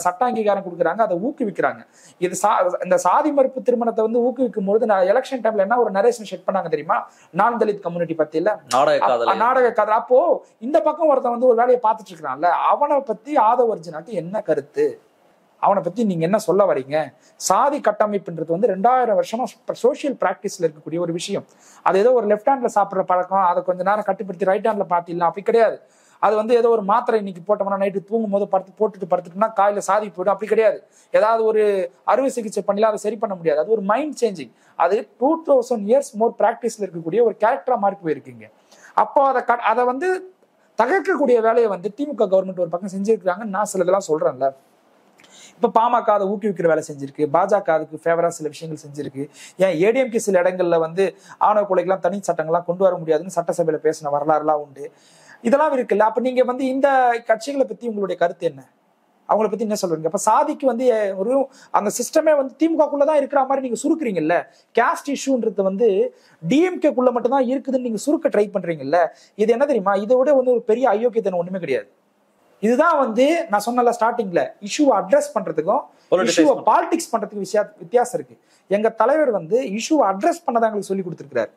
சட்ட அங்கீகாரம் கொடுக்குறாங்க, அதை ஊக்குவிக்கிறாங்க. இது இந்த சாதி மறுப்பு திருமணத்தை வந்து ஊக்குவிக்கும் போது நான் எலெக்ஷன் டைம்ல என்ன ஒரு நரேஷன் செட் பண்ணாங்க தெரியுமா, நான் தலித் கம்யூனிட்டி பத்தி இல்ல நாடக கதை. அப்போ இந்த பக்கம் ஒருத்தன் வந்து ஒரு வேலையை பார்த்துட்டு இருக்கிறான்ல, அவனை பத்தி ஆதவர்ஜுனாக்கு என்ன கருத்து, அவனை பத்தி நீங்க என்ன சொல்ல வரீங்க? சாதி கட்டமைப்புன்றது வந்து 2000 வருஷமா சோசியல் பிராக்டிஸ்ல இருக்கக்கூடிய ஒரு விஷயம். அது ஏதோ ஒரு லெஃப்ட் ஹேண்ட்ல சாப்பிட்ற பழக்கம், அதை கொஞ்ச நேரம் கட்டுப்படுத்தி ரைட் ஹேண்ட்ல பாத்திடலாம், அப்படி கிடையாது. அது வந்து ஏதோ ஒரு மாத்திரை இன்னைக்கு போட்டோம்னா நைட்டு தூங்கும் போது படுத்துட்டோம்னா காலையில சாதி போயிடும், அப்படி கிடையாது. ஏதாவது ஒரு அறுவை சிகிச்சை பண்ணலாம், அதை சரி பண்ண முடியாது. அது ஒரு மைண்ட் சேஞ்சிங். அது 2000 years மோர் பிராக்டிஸ்ல இருக்கக்கூடிய ஒரு கேரக்டரா மாறி போயிருக்கீங்க. அப்போ அதை வந்து தகர்க்கக்கூடிய வேலையை வந்து திமுக கவர்மெண்ட் ஒரு பக்கம் செஞ்சிருக்காங்கன்னு நான் சிலதெல்லாம் சொல்றேன்ல. இப்ப பாமக அதை ஊக்குவிக்கிற வேலை செஞ்சிருக்கு, பாஜக அதுக்கு ஃபேவரா சில விஷயங்கள் செஞ்சிருக்கு. ஏன் ஏடிஎம்கே சில இடங்கள்ல வந்து ஆணவ கொலைக்கெல்லாம் தனி சட்டங்கள்லாம் கொண்டு வர முடியாதுன்னு சட்டசபையில பேசின வரலாறுலாம் உண்டு. இதெல்லாம் இருக்குல்ல. அப்ப நீங்க வந்து இந்த கட்சிகளை பத்தி உங்களுடைய கருத்து என்ன, அவங்கள பத்தி என்ன சொல்றீங்க? அப்ப சாதிக்கு வந்து ஒரு அந்த சிஸ்டமே வந்து திமுகக்குள்ளதான் இருக்கிற மாதிரி நீங்க சுருக்குறீங்கல்ல. கேஸ்ட் இஷ்யூன்றது வந்து டிஎம்கேக்குள்ள மட்டும் தான் இருக்குதுன்னு நீங்க சுருக்க ட்ரை பண்றீங்கல்ல. இது என்ன தெரியுமா, இதை விட வந்து ஒரு பெரிய அயோக்கியத்தனம் ஒண்ணுமே கிடையாது. இதுதான் வந்து நான் சொன்னல ஸ்டார்டிங்ல, இஷ்யூவை அட்ரஸ் பண்றதுக்கும் இஷ்யூவை பாலிடிக்ஸ் பண்றதுக்கு வித்தியாசம் இருக்கு. எங்க தலைவர் வந்து இஷ்யூவை அட்ரஸ் பண்ணதான் எங்களுக்கு சொல்லி கொடுத்துருக்காரு,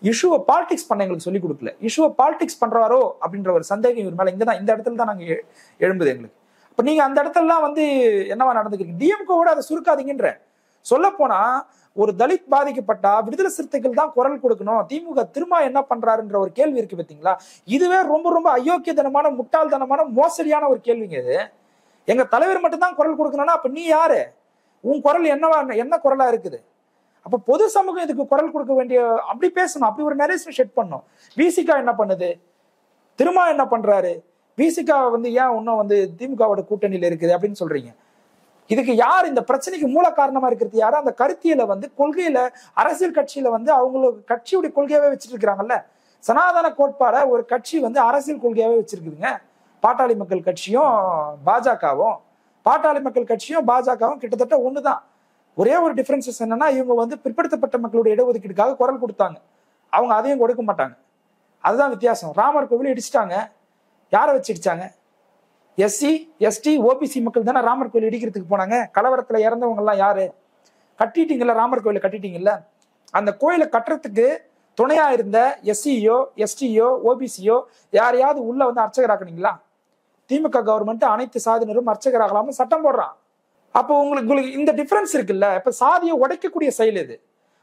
இஷ்யூவை பாலிடிக்ஸ் பண்ண எங்களுக்கு சொல்லி கொடுக்கல. இஷ்யூவை பாலிடிக்ஸ் பண்றாரோ அப்படின்ற ஒரு சந்தேகம் இவர் மேல இங்கதான், இந்த இடத்துல தான் நாங்க எழும்புது எங்களுக்கு. இப்ப நீங்க அந்த இடத்துலலாம் வந்து என்னவா நடந்துக்கிறீங்க? டிஎம்கோட அதை சுருக்காதீங்கன்ற. சொல்ல போனா ஒரு தலித் பாதிக்கப்பட்டா விடுதலை சிறுத்தைகள் தான் குரல் கொடுக்கணும், திமுக திரும்ப என்ன பண்றாருன்ற ஒரு கேள்வி இருக்கு பார்த்தீங்களா? இதுவே ரொம்ப ரொம்ப அயோக்கியத்தனமான, முட்டாள்தனமான, மோசடியான ஒரு கேள்விங்க இது. எங்க தலைவர் மட்டும்தான் குரல் கொடுக்கணும்னா அப்ப நீ யாரு? உன் குரல் என்ன குரலா இருக்குது? அப்ப பொது சமூகம் இதுக்கு குரல் கொடுக்க வேண்டிய, அப்படி பேசணும், அப்படி ஒரு நரேஷன் செட் பண்ணும். விசிகா என்ன பண்ணுது, திரும்ப என்ன பண்றாரு? விசிகா வந்து ஏன் இன்னும் வந்து திமுகவோட கூட்டணியில இருக்குது அப்படின்னு சொல்றீங்க? இதுக்கு யார் இந்த பிரச்சனைக்கு மூல காரணமா இருக்கிறது யாரு? அந்த கருத்தியல வந்து கொள்கையில, அரசியல் கட்சியில வந்து அவங்களுக்கு கட்சியுடைய கொள்கையாவே வச்சிட்டு இருக்கிறாங்கல்ல. சனாதன கோட்பாட ஒரு கட்சி வந்து அரசியல் கொள்கையாவே வச்சிருக்குதுங்க. பாட்டாளி மக்கள் கட்சியும் பாஜகவும், பாட்டாளி மக்கள் கட்சியும் பாஜகவும் கிட்டத்தட்ட ஒண்ணுதான். ஒரே ஒரு டிஃபரன்சஸ் என்னன்னா, இவங்க வந்து பிற்படுத்தப்பட்ட மக்களுடைய இடஒதுக்கீடுக்காக குரல் கொடுத்தாங்க, அவங்க அதையும் கொடுக்க மாட்டாங்க. அதுதான் வித்தியாசம். ராமர் கோவில் இடிச்சிட்டாங்க, யாரை வச்சு இடிச்சாங்க? எஸ்சி எஸ்டி ஓபிசி மக்கள் தானே ராமர் கோயில் இடிக்கிறதுக்கு போனாங்க. கலவரத்துல இறந்தவங்க எல்லாம் யாரு? கட்டிட்டீங்கல்ல, ராமர் கோயிலை கட்டிட்டீங்கல்ல. அந்த கோயிலை கட்டுறதுக்கு துணையா இருந்த எஸ்சியோ எஸ்டியோ ஓபிசியோ யாரையாவது உள்ள வந்து அர்ச்சகராக்குனீங்களா? திமுக கவர்மெண்ட் அனைத்து சாதியினரும் அர்ச்சகராகலாம்னு சட்டம் போடுறான். அப்போ உங்களுக்கு இந்த டிஃபரன்ஸ் இருக்குல்ல. இப்ப சாதியை உடைக்கக்கூடிய செயல் இது,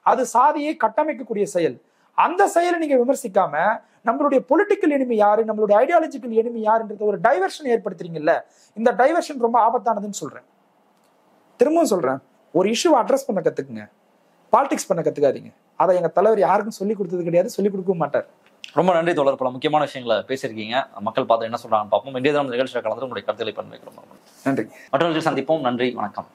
அது சாதியை கட்டமைக்கக்கூடிய செயல். அந்த செயலை நீங்க விமர்சிக்காம நம்மளுடைய பொலிட்டிக்கல் எனிமி யாரு, நம்மளுடைய ஐடியாலஜிக்கல் எனிமி யாருன்றது ஒரு டைவர்ஷன் ஏற்படுத்துறீங்கல்ல. இந்த டைவர்ஷன் ரொம்ப ஆபத்தானதுன்னு சொல்றேன். திரும்பவும் சொல்றேன், ஒரு இஷ்யூவை அட்ரஸ் பண்ண கத்துக்குங்க, பாலிடிக்ஸ் பண்ண கத்துக்காதீங்க. அதை எங்க தலைவர் யாருக்கும் சொல்லி கொடுத்தது கிடையாது, சொல்லி கொடுக்க மாட்டார். ரொம்ப நன்றி தோழர், பல முக்கியமான விஷயங்களை பேசியிருக்கீங்க. மக்கள் பார்த்து என்ன சொல்றாங்கன்னு பார்ப்போம். இன்றைய தினம் நிகழ்ச்சியில் கலந்து உங்களுடைய கருத்துக்களை பண்பு. நன்றி. மற்றவர்கள் சந்திப்போம். நன்றி, வணக்கம்.